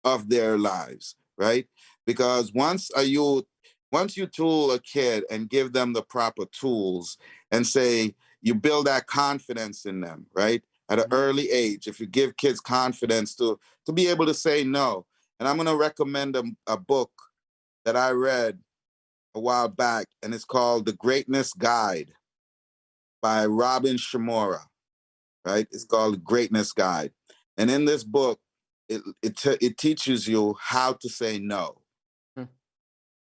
Speaker 3: of their lives, right? Because once you tool a kid and give them the proper tools and say, you build that confidence in them, right? At an early age, if you give kids confidence to be able to say no. And I'm gonna recommend a book that I read a while back, and it's called The Greatness Guide by Robin Shamora, right? It's called The Greatness Guide. And in this book, it teaches you how to say no.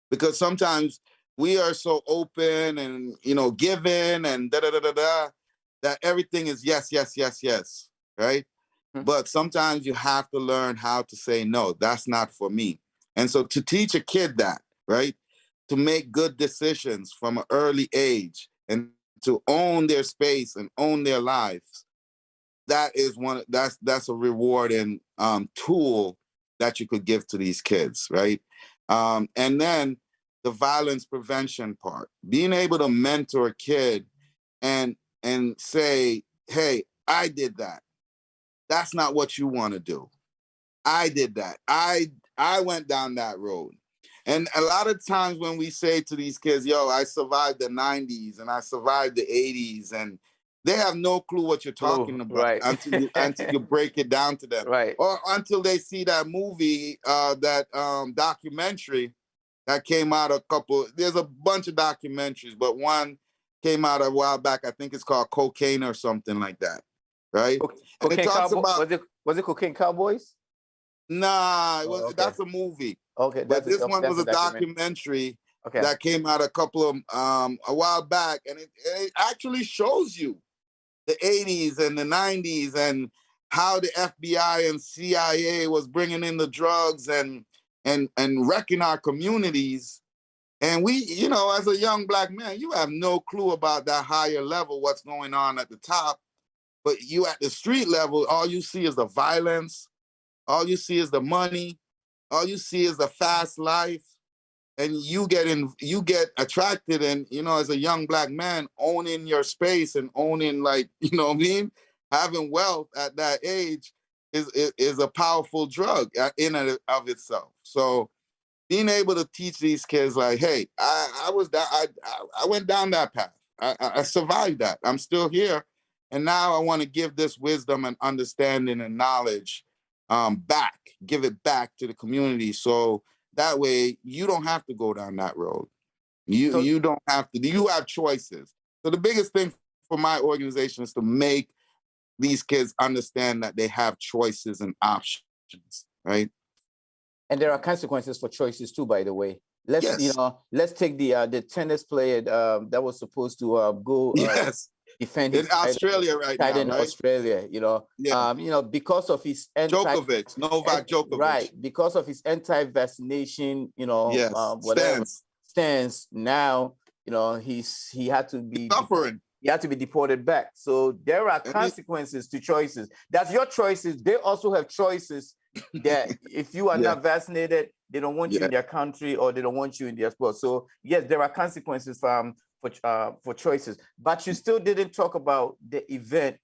Speaker 3: Because sometimes we are so open and, giving and that everything is yes, yes, yes, yes, right? But sometimes you have to learn how to say no. That's not for me. And so to teach a kid that, right? To make good decisions from an early age and to own their space and own their lives, that's a rewarding tool that you could give to these kids, right? And then the violence prevention part, being able to mentor a kid and say, hey, I did that. That's not what you want to do. I did that. I went down that road. And a lot of times when we say to these kids, yo, I survived the 90s and I survived the 80s, and they have no clue what you're talking about,
Speaker 2: right.
Speaker 3: until you break it down to them.
Speaker 2: Right.
Speaker 3: Or until they see that movie, that documentary that came out there's a bunch of documentaries, but one came out a while back. I think it's called Cocaine or something like that, right?
Speaker 2: And it talks about, was it Cocaine Cowboys?
Speaker 3: Nah, that's a movie.
Speaker 2: Okay,
Speaker 3: but this one was a documentary that came out a while back, and it actually shows you the 80s and the 90s and how the FBI and CIA was bringing in the drugs and wrecking our communities. And we, as a young Black man, you have no clue about that higher level, what's going on at the top. But you at the street level, all you see is the violence, all you see is the money, all you see is the fast life, and you get attracted, and as a young Black man, owning your space and owning, like, having wealth at that age, is a powerful drug in and of itself. So being able to teach these kids like, hey, I went down that path. I survived that. I'm still here. And now I want to give this wisdom and understanding and knowledge back, give it back to the community. So that way you don't have to go down that road. You don't have to, you have choices. So the biggest thing for my organization is to make these kids understand that they have choices and options, right?
Speaker 2: And there are consequences for choices too, by the way. Let's
Speaker 3: Yes.
Speaker 2: Let's take the tennis player that was supposed to go
Speaker 3: yes.
Speaker 2: defend
Speaker 3: in Australia right now,
Speaker 2: in
Speaker 3: right?
Speaker 2: Australia, because of his
Speaker 3: Novak Djokovic,
Speaker 2: right? Because of his anti-vaccination,
Speaker 3: yes,
Speaker 2: whatever stance. Now, he had to be
Speaker 3: suffering.
Speaker 2: He had to be deported back. So there are consequences to choices. That's your choices. They also have choices that if you are not vaccinated, they don't want you in their country or they don't want you in their sport. So yes, there are consequences for choices. But you still didn't talk about the event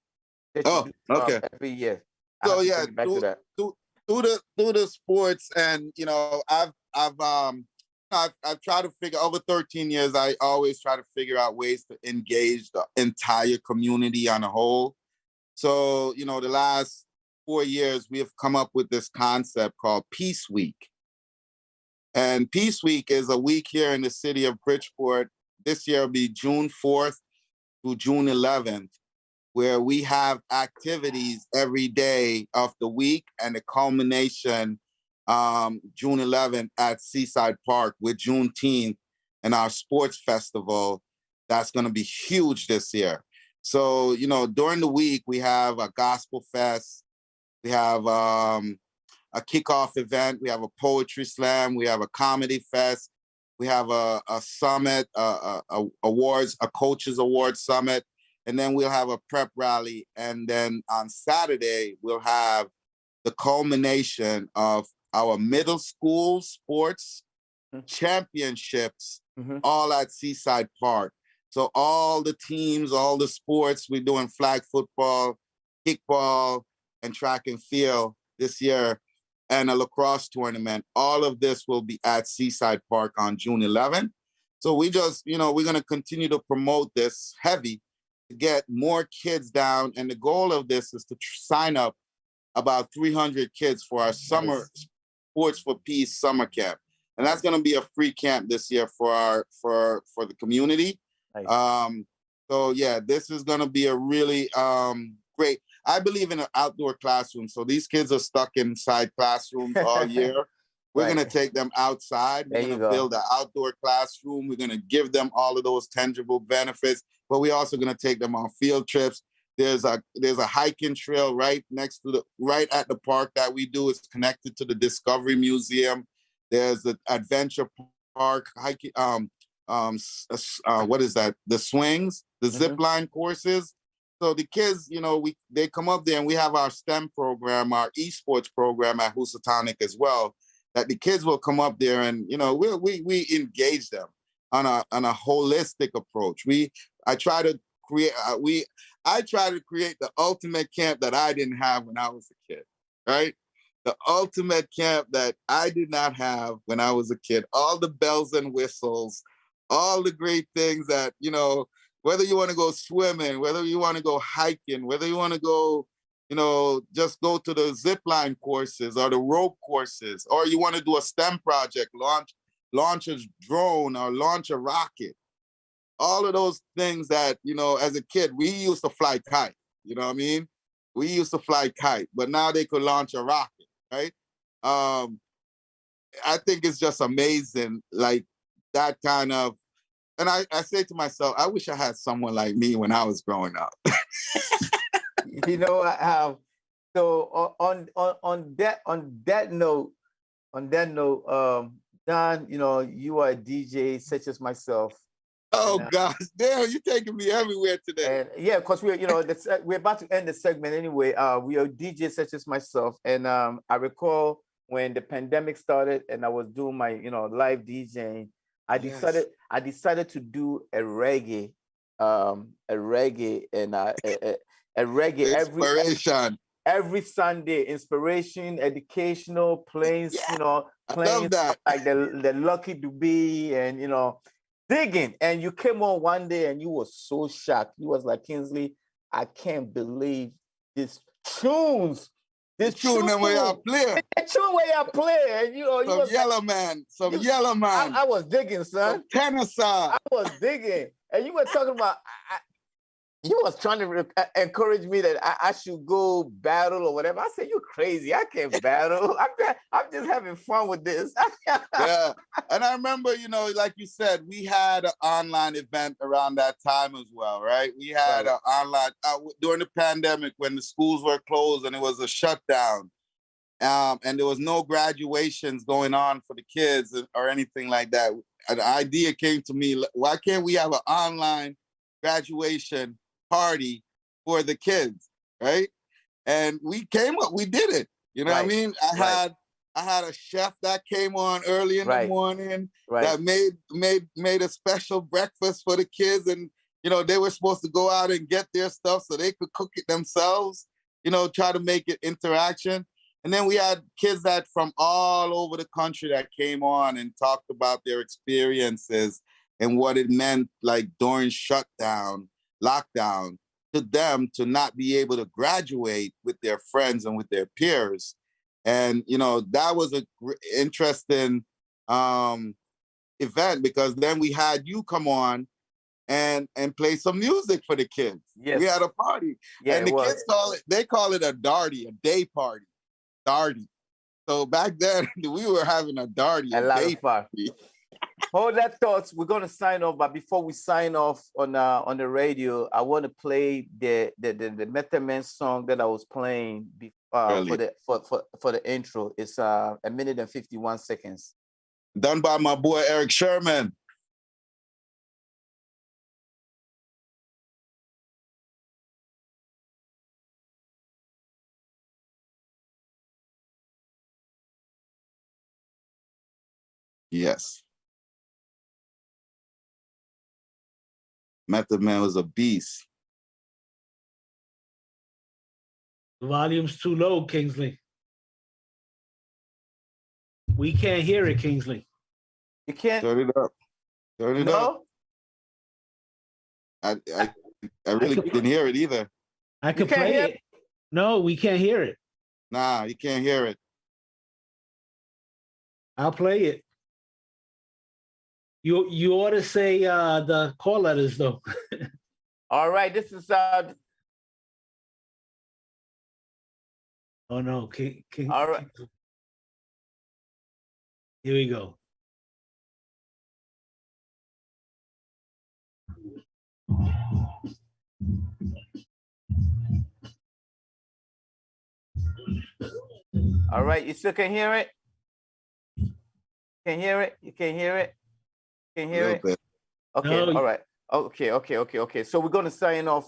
Speaker 2: that you do every year.
Speaker 3: So yeah, through the sports, and I've tried to figure, over 13 years, I always try to figure out ways to engage the entire community on a whole. So, the last 4 years, we have come up with this concept called Peace Week. And Peace Week is a week here in the city of Bridgeport. This year will be June 4th through June 11th, where we have activities every day of the week, and the culmination June 11th at Seaside Park with Juneteenth and our sports festival. That's going to be huge this year. So, during the week, we have a gospel fest. We have a kickoff event. We have a poetry slam. We have a comedy fest. We have a summit, awards, a coaches award summit. And then we'll have a prep rally. And then on Saturday, we'll have the culmination of our middle school sports championships, all at Seaside Park. So all the teams, all the sports, we're doing flag football, kickball, and track and field this year, and a lacrosse tournament. All of this will be at Seaside Park on June 11th. So we just, we're going to continue to promote this heavy to get more kids down. And the goal of this is to sign up about 300 kids for our summer Sports for Peace summer camp. And that's going to be a free camp this year for the community. Nice. So yeah, this is going to be a really great. I believe in an outdoor classroom. So these kids are stuck inside classrooms all year. We're going to take them outside. We're going to build an outdoor classroom. We're going to give them all of those tangible benefits, but we're also going to take them on field trips. There's a hiking trail right at the park that we do. It's connected to the Discovery Museum. There's the adventure park hiking. What is that? The swings, the zip line courses. So the kids, they come up there, and we have our STEM program, our esports program at Housatonic as well. That the kids will come up there, and we engage them on a holistic approach. I try to create the ultimate camp that I didn't have when I was a kid, right? The ultimate camp that I did not have when I was a kid. All the bells and whistles, all the great things that, whether you want to go swimming, whether you want to go hiking, whether you want to go, just go to the zip line courses or the rope courses, or you want to do a STEM project, launch a drone or launch a rocket. All of those things that, as a kid, we used to fly kite, you know what I mean? We used to fly kite, but now they could launch a rocket, right? I think it's just amazing, like that kind of, and I say to myself, I wish I had someone like me when I was growing up.
Speaker 2: So on that note, Don, you are a DJ such as myself.
Speaker 3: Oh gosh, damn! You're taking me everywhere today.
Speaker 2: And yeah, because we're about to end the segment anyway. We are DJs such as myself, and I recall when the pandemic started, and I was doing my live DJing. I decided to do a reggae and a reggae
Speaker 3: inspiration.
Speaker 2: every Sunday, inspiration, educational, playing, playing
Speaker 3: that.
Speaker 2: like the Lucky Dube and, digging. And you came on one day and you were so shocked. You was like, Kingsley, I can't believe this tunes. This
Speaker 3: tune the way I play.
Speaker 2: The tune way I play. And you was
Speaker 3: yellow man. Yellow man.
Speaker 2: I was digging, son.
Speaker 3: Some tenor side.
Speaker 2: I was digging. And you were talking about you was trying to encourage me that I should go battle or whatever. I said, "You crazy? I can't battle. I'm just having fun with this."
Speaker 3: Yeah, and I remember, like you said, we had an online event around that time as well, right? We had an online during the pandemic when the schools were closed and it was a shutdown, and there was no graduations going on for the kids or anything like that. An idea came to me: why can't we have an online graduation party for the kids, right? And we came up, we did it. You know what I mean? I had a chef that came on early in the morning that made a special breakfast for the kids, and they were supposed to go out and get their stuff so they could cook it themselves. Try to make it interaction. And then we had kids that from all over the country that came on and talked about their experiences and what it meant, like during lockdown, to them to not be able to graduate with their friends and with their peers. And, that was an interesting event, because then we had you come on and play some music for the kids. Yes. We had a party. Yeah, and the kids call it a darty, a day party. Darty. So back then we were having a darty, a day party.
Speaker 2: Hold that thoughts. We're gonna sign off, but before we sign off on the radio, I want to play the Method Man song that I was playing for the intro. It's a minute and 51 seconds.
Speaker 3: Done by my boy Eric Sherman. Yes. Method Man was a beast.
Speaker 4: The volume's too low, Kingsley. We can't hear it, Kingsley.
Speaker 2: You can't
Speaker 3: turn it up. Turn it up. I really didn't hear it either.
Speaker 4: I could play it. No, we can't hear it.
Speaker 3: Nah, you can't hear it.
Speaker 4: I'll play it. You ought to say the call letters though.
Speaker 2: All right, this is
Speaker 4: Oh no, King.
Speaker 2: All right.
Speaker 4: Here we go.
Speaker 2: All right, you still can hear it? Can hear it? You can hear it? Can hear it?
Speaker 3: Bit.
Speaker 2: Okay, no. All right. Okay. So we're going to sign off.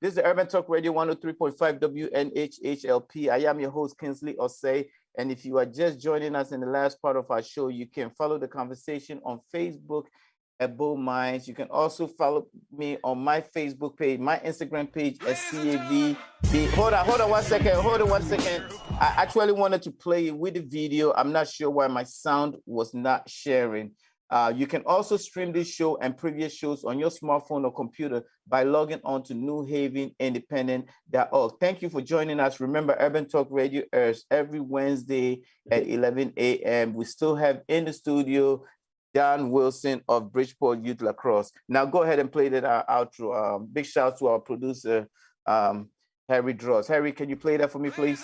Speaker 2: This is the Urban Talk Radio 103.5 WNHHLP. I am your host, Kingsley Ossei. And if you are just joining us in the last part of our show, you can follow the conversation on Facebook at Bull Minds. You can also follow me on my Facebook page, my Instagram page at CAV. Hold on 1 second. I actually wanted to play it with the video. I'm not sure why my sound was not sharing. You can also stream this show and previous shows on your smartphone or computer by logging on to newhavenindependent.org. Thank you for joining us. Remember, Urban Talk Radio airs every Wednesday at 11 a.m. We still have in the studio Don Wilson of Bridgeport Youth LaCrosse. Now go ahead and play that outro. Big shout out to our producer, Harry Dross. Harry, can you play that for me, please?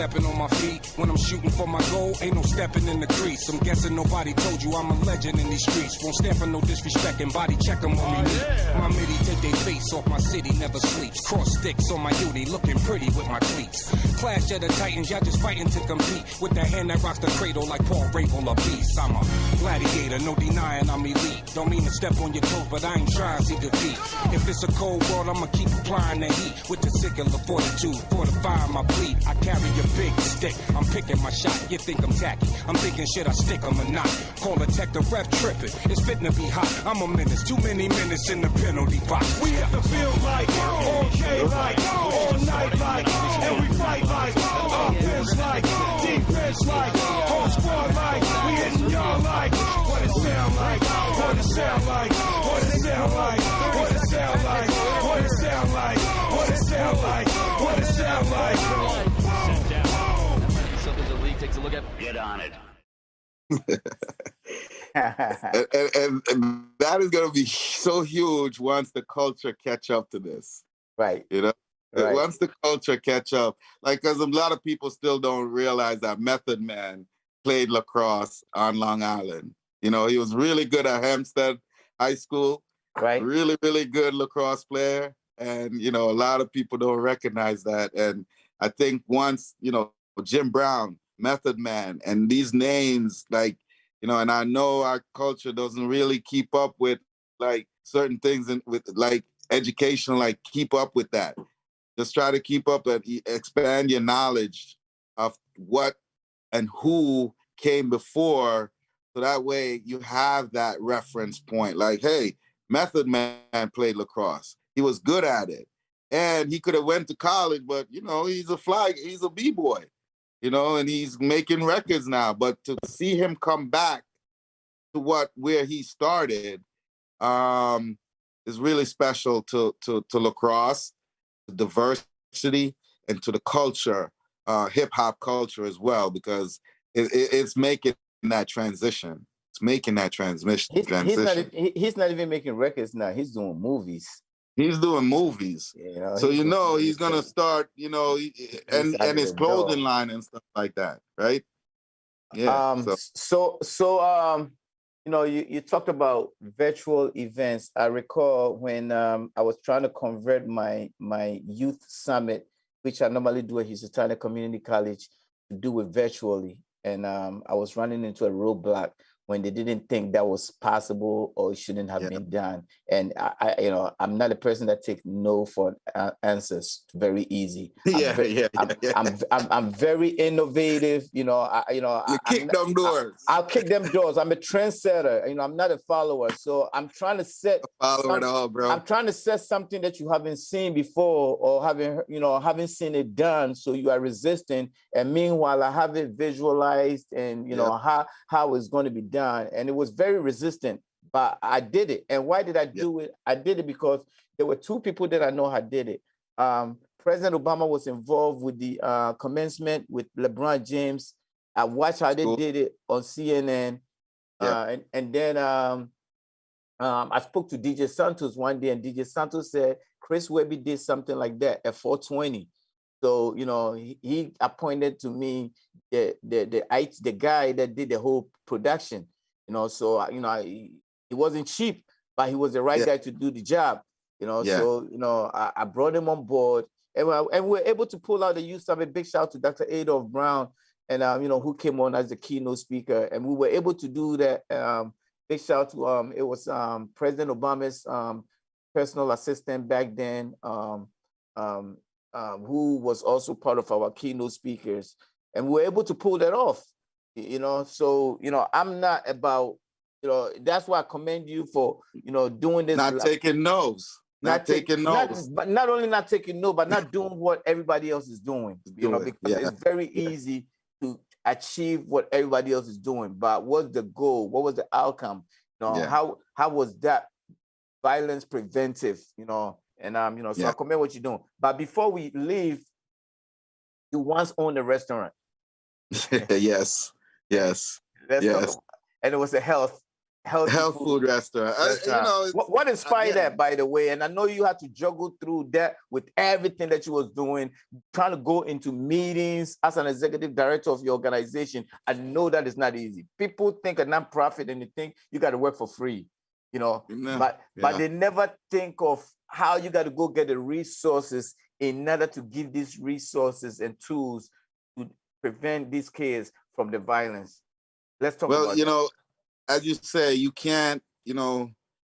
Speaker 1: stepping on my feet. When I'm shooting for my goal, ain't no stepping in the crease. I'm guessing nobody told you I'm a legend in these streets. Won't stand for no disrespect and body check them when we meet. My midi take they face off my city, never sleeps. Cross sticks on my uni, looking pretty with my cleats. Clash of the Titans, y'all just fighting to compete. With the hand that rocks the cradle like Paul Rabel a beast. I'm a gladiator, no denying I'm elite. Don't mean to step on your toes, but I ain't trying to see defeat. If it's a cold world, I'ma keep applying the heat. With the sickle of fortitude, fortify my bleed. I carry a big stick, I'm picking my shot. You think I'm tacky, I'm thinking shit I stick 'em or not. Call a tech, the ref tripping, it's fitting to be hot. I'm a menace, too many minutes in the penalty box.
Speaker 5: We hit the field like, all day like, all night like, and we fight like, offense like, defense like, whole squad like, we hitting y'all like, what it sound like, what it sound like, what it sound like, what it sound like, what it sound like, what it sound like, what it sound like.
Speaker 6: Sent down. That might be something the league takes a look at. Get on it.
Speaker 3: and that is going to be so huge once the culture catch up to this.
Speaker 2: Right.
Speaker 3: You know,
Speaker 2: Right.
Speaker 3: Once the culture catch up, like, because a lot of people still don't realize that Method Man played lacrosse on Long Island. You know, he was really good at Hempstead High School.
Speaker 2: Right.
Speaker 3: Really, really good lacrosse player. And, you know, a lot of people don't recognize that. And I think once, you know, Jim Brown, Method Man, and these names, like, you know, and I know our culture doesn't really keep up with, like, certain things and with, like, education, like, keep up with that. Just try to keep up and expand your knowledge of what and who came before, so that way you have that reference point. Like, hey, Method Man played lacrosse. He was good at it. And he could have went to college, but, you know, he's a B-boy, you know, and he's making records now. But to see him come back to where he started is really special to lacrosse, to diversity, and to the culture, hip-hop culture as well, because it's making that transition. It's making that transition.
Speaker 2: He's not even making records now. He's doing movies.
Speaker 3: He's doing movies.
Speaker 2: You know,
Speaker 3: so, you know, he's going to start, you know, and his clothing line and stuff like that, right? Yeah.
Speaker 2: You know, you talked about virtual events. I recall when I was trying to convert my youth summit, which I normally do at Housatonic Community College, to do it virtually. And I was running into a roadblock when they didn't think that was possible or it shouldn't have been done. And I, you know, I'm not a person that takes no for answers very easy. I'm very innovative. You know,
Speaker 3: you kick them doors.
Speaker 2: I'll kick them doors. I'm a trendsetter. You know, I'm not a follower. So I'm trying to set I'm trying to set something that you haven't seen before or haven't seen it done. So you are resistant. And meanwhile, I have it visualized and you know how it's going to be done. And it was very resistant, but I did it. And why did I do it? I did it because there were two people that I know how did it. President Obama was involved with the commencement with LeBron James. I watched how they did it on CNN. And then I spoke to DJ Santos one day, and DJ Santos said, Chris Webby did something like that at 420. So, you know, he appointed to me the guy that did the whole production, you know, so, you know, he wasn't cheap, but he was the right guy to do the job, you know, so, you know, I brought him on board and we were able to pull out the youth summit. Big shout out to Dr. Adolph Brown and, you know, who came on as the keynote speaker. And we were able to do that. Big shout out to, it was President Obama's personal assistant back then, who was also part of our keynote speakers. And we were able to pull that off, you know? So, you know, I'm not about, you know, that's why I commend you for, you know, doing this.
Speaker 3: Not taking no's. Not taking no's.
Speaker 2: But not only not taking no, but not doing what everybody else is doing, you know, because it's very easy to achieve what everybody else is doing. But what's the goal? What was the outcome? You know, how was that violence preventive, you know? And you know, so I commend what you're doing. But before we leave, you once owned a restaurant.
Speaker 3: Yes.
Speaker 2: And it was a health healthy
Speaker 3: health food restaurant.
Speaker 2: What inspired
Speaker 3: again,
Speaker 2: that, by the way? And I know you had to juggle through that with everything that you was doing, trying to go into meetings as an executive director of your organization. I know that is not easy. People think a nonprofit and they think you got to work for free, but they never think of how you got to go get the resources in order to give these resources and tools to prevent these kids from the violence. Let's talk about that.
Speaker 3: As you say, you can't, you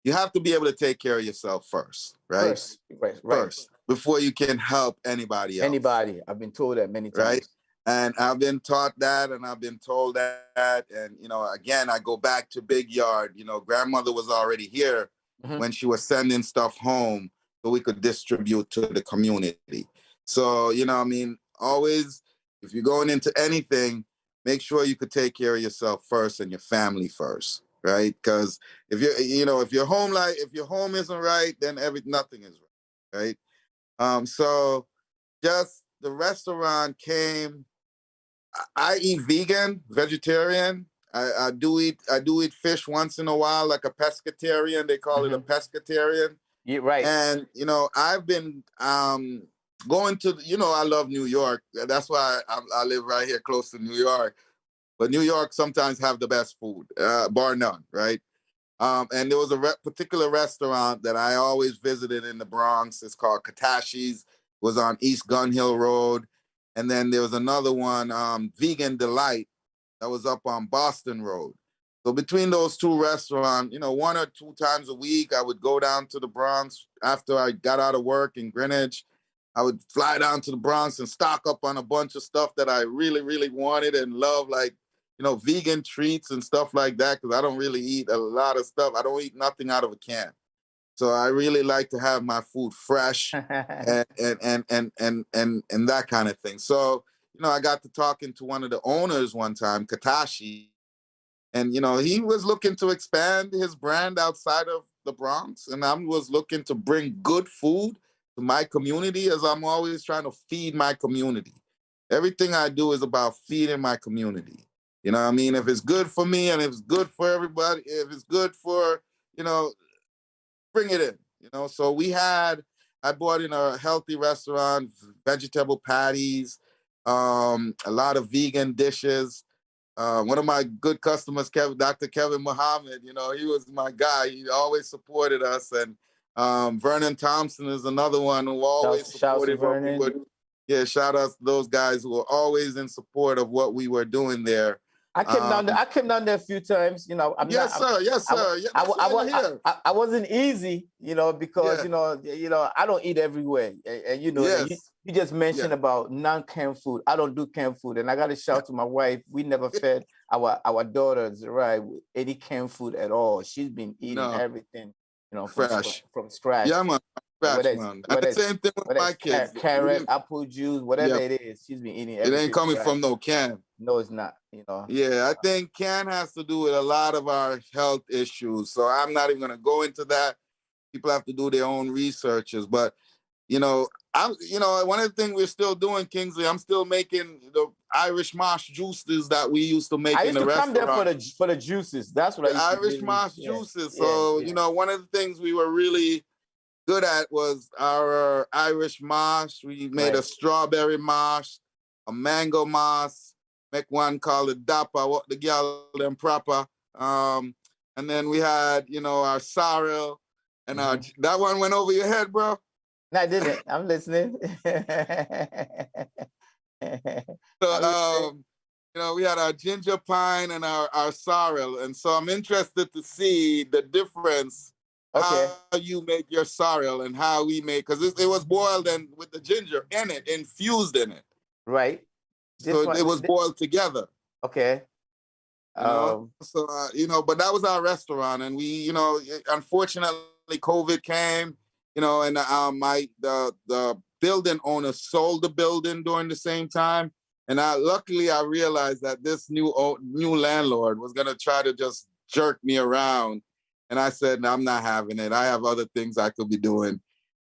Speaker 3: have to be able to take care of yourself first, right?
Speaker 2: Right.
Speaker 3: First, before you can help anybody else.
Speaker 2: I've been told that many times.
Speaker 3: Right? And I've been taught that, and I've been told that. And, again, I go back to Big Yard. Grandmother was already here when she was sending stuff home so we could distribute to the community. So, always, if you're going into anything, make sure you could take care of yourself first and your family first, right? Because if your home isn't right, then nothing is right, right? So just the restaurant came. I eat vegetarian. I do eat fish once in a while, like a pescatarian. They call it a pescatarian.
Speaker 2: Yeah, right.
Speaker 3: And I've been going to. I love New York. That's why I live right here close to New York. But New York sometimes have the best food, bar none, right? And there was a particular restaurant that I always visited in the Bronx. It's called Katashi's. It was on East Gun Hill Road. And then there was another one, Vegan Delight, that was up on Boston Road. So between those two restaurants, 1 or 2 times a week, I would go down to the Bronx after I got out of work in Greenwich. I would fly down to the Bronx and stock up on a bunch of stuff that I really, really wanted and love, like, vegan treats and stuff like that, because I don't really eat a lot of stuff. I don't eat nothing out of a can. So I really like to have my food fresh and that kind of thing. So, I got to talking to one of the owners one time, Katashi, and, he was looking to expand his brand outside of the Bronx. And I was looking to bring good food to my community, as I'm always trying to feed my community. Everything I do is about feeding my community. You know what I mean? If it's good for me and if it's good for everybody, if it's good for, bring it in. So I bought in a healthy restaurant, vegetable patties, a lot of vegan dishes. One of my good customers, Dr. Kevin Muhammad, he was my guy. He always supported us. And Vernon Thompson is another one who always supported what we would. Yeah, shout out to those guys who were always in support of what we were doing there.
Speaker 2: I came down there a few times.
Speaker 3: Yes, sir.
Speaker 2: I wasn't easy, because I don't eat everywhere, and you just mentioned about non-canned food. I don't do canned food, and I got to shout to my wife. We never fed our daughters with any canned food at all. She's been eating everything, from scratch.
Speaker 3: Yeah, man. Man. And the same thing with my kids.
Speaker 2: Carrot, apple juice, whatever it is, she's been eating everything.
Speaker 3: It ain't coming from no can.
Speaker 2: No, it's not.
Speaker 3: Yeah, I think can has to do with a lot of our health issues. So I'm not even gonna go into that. People have to do their own researches. But one of the things we're still doing, Kingsley, I'm still making the Irish moss juices that we used to make in the restaurant.
Speaker 2: I used to come there for the juices. That's what I used to do.
Speaker 3: Irish moss juices. So one of the things we were really good at was our Irish moss. We made a strawberry moss, a mango moss, make one called a dapper, what the girl them proper. And then we had, our sorrel, and that one went over your head, bro.
Speaker 2: No, I didn't. I'm listening.
Speaker 3: So, we had our ginger pine and our sorrel. And so I'm interested to see the difference. How you make your sorrel and how we make, because it was boiled and with the ginger in it, infused in it.
Speaker 2: Right.
Speaker 3: It was boiled together.
Speaker 2: Okay.
Speaker 3: But that was our restaurant, and we, unfortunately, COVID came, and the building owner sold the building during the same time, and luckily I realized that this new landlord was gonna try to just jerk me around. And I said, no, I'm not having it. I have other things I could be doing.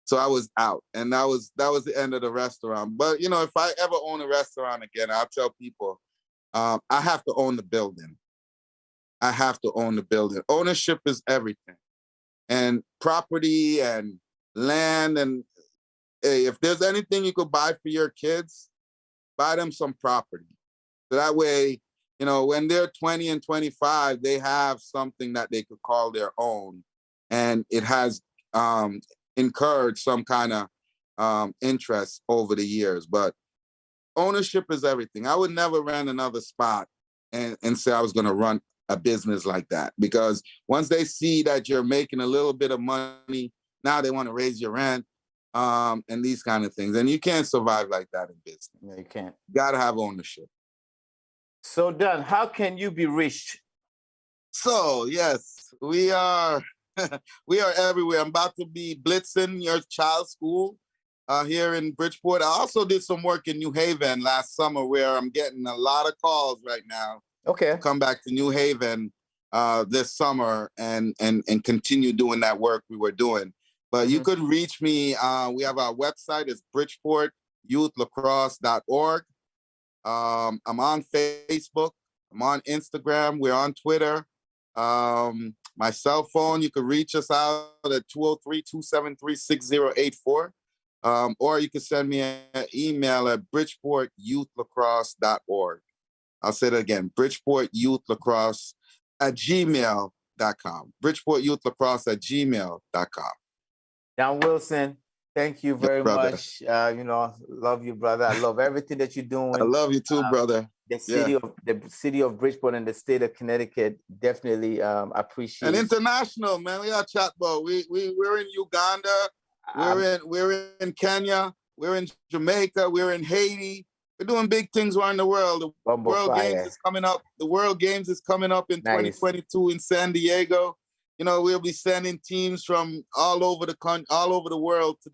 Speaker 3: So I was out. And that was the end of the restaurant. But, if I ever own a restaurant again, I'll tell people, I have to own the building. I have to own the building. Ownership is everything. And property and land, and hey, if there's anything you could buy for your kids, buy them some property. So that way, when they're 20 and 25, they have something that they could call their own. And it has incurred some kind of interest over the years. But ownership is everything. I would never rent another spot and say I was going to run a business like that, because once they see that you're making a little bit of money, now they want to raise your rent and these kind of things. And you can't survive like that in business.
Speaker 2: No, you can't.
Speaker 3: You got to have ownership.
Speaker 2: So, Dan, how can you be reached?
Speaker 3: So, yes, we are we are everywhere. I'm about to be blitzing your child's school here in Bridgeport. I also did some work in New Haven last summer, where I'm getting a lot of calls right now.
Speaker 2: Okay.
Speaker 3: To come back to New Haven this summer and continue doing that work we were doing. But you could reach me. We have our website. It's bridgeportyouth.lacrosse.org. I'm on Facebook. I'm on Instagram. We're on Twitter. My cell phone, you can reach us out at 203-273-6084. Or you can send me an email at bridgeportyouth.lacrosse.org. I'll say it again, bridgeportyouth.lacrosse@gmail.com. bridgeportyouth.lacrosse@gmail.com.
Speaker 2: Dan Wilson, thank you very much. Love you, brother. I love everything that you're doing.
Speaker 3: I love you too, brother.
Speaker 2: The city of Bridgeport and the state of Connecticut definitely appreciate.
Speaker 3: And international, man. We are chat about. We're in Uganda. We're in Kenya. We're in Jamaica. We're in Haiti. We're doing big things around the world. The World Games is coming up. The World Games is coming up in 2022 in San Diego. We'll be sending teams from all over the world to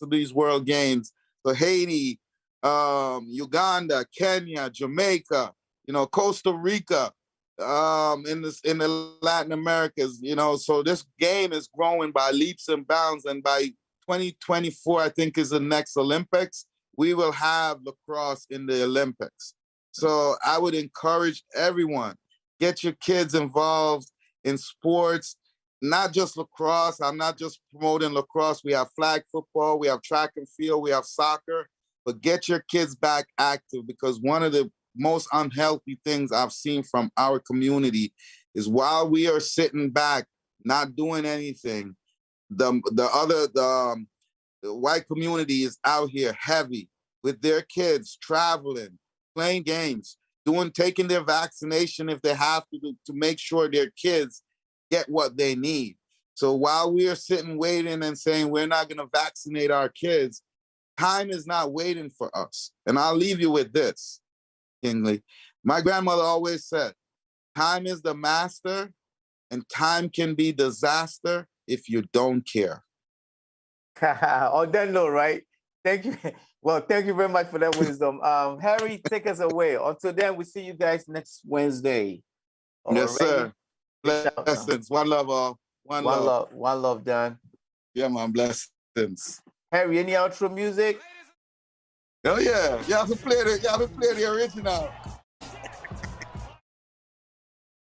Speaker 3: these World Games. So Haiti, Uganda, Kenya, Jamaica, Costa Rica, in the Latin Americas. So this game is growing by leaps and bounds. And by 2024, I think, is the next Olympics. We will have lacrosse in the Olympics. So I would encourage everyone, get your kids involved in sports, not just lacrosse. I'm not just promoting lacrosse. We have flag football, we have track and field, we have soccer, but get your kids back active, because one of the most unhealthy things I've seen from our community is while we are sitting back, not doing anything, the white community is out here heavy with their kids, traveling, playing games, taking their vaccination if they have to make sure their kids get what they need. So while we are sitting waiting and saying we're not going to vaccinate our kids, time is not waiting for us. And I'll leave you with this, Kingsley. My grandmother always said, time is the master and time can be disaster if you don't care.
Speaker 2: On that note, right? Thank you. Well, thank you very much for that wisdom. Harry, take us away. Until then, we see you guys next Wednesday.
Speaker 3: Yes, sir. Blessings. One love, all. One love.
Speaker 2: One love, Dan.
Speaker 3: Yeah, man. Blessings.
Speaker 2: Harry, any outro music?
Speaker 3: Oh yeah. You have to play the original.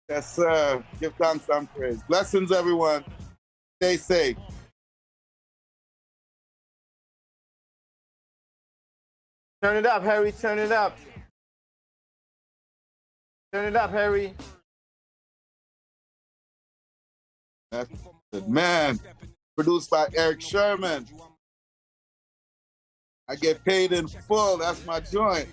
Speaker 3: Yes, sir. Give thanks and praise. Blessings, everyone. Stay safe.
Speaker 2: Turn it up, Harry. Turn it up. Turn it up, Harry.
Speaker 3: Man, produced by Eric Sherman. I get paid in full. That's my joint.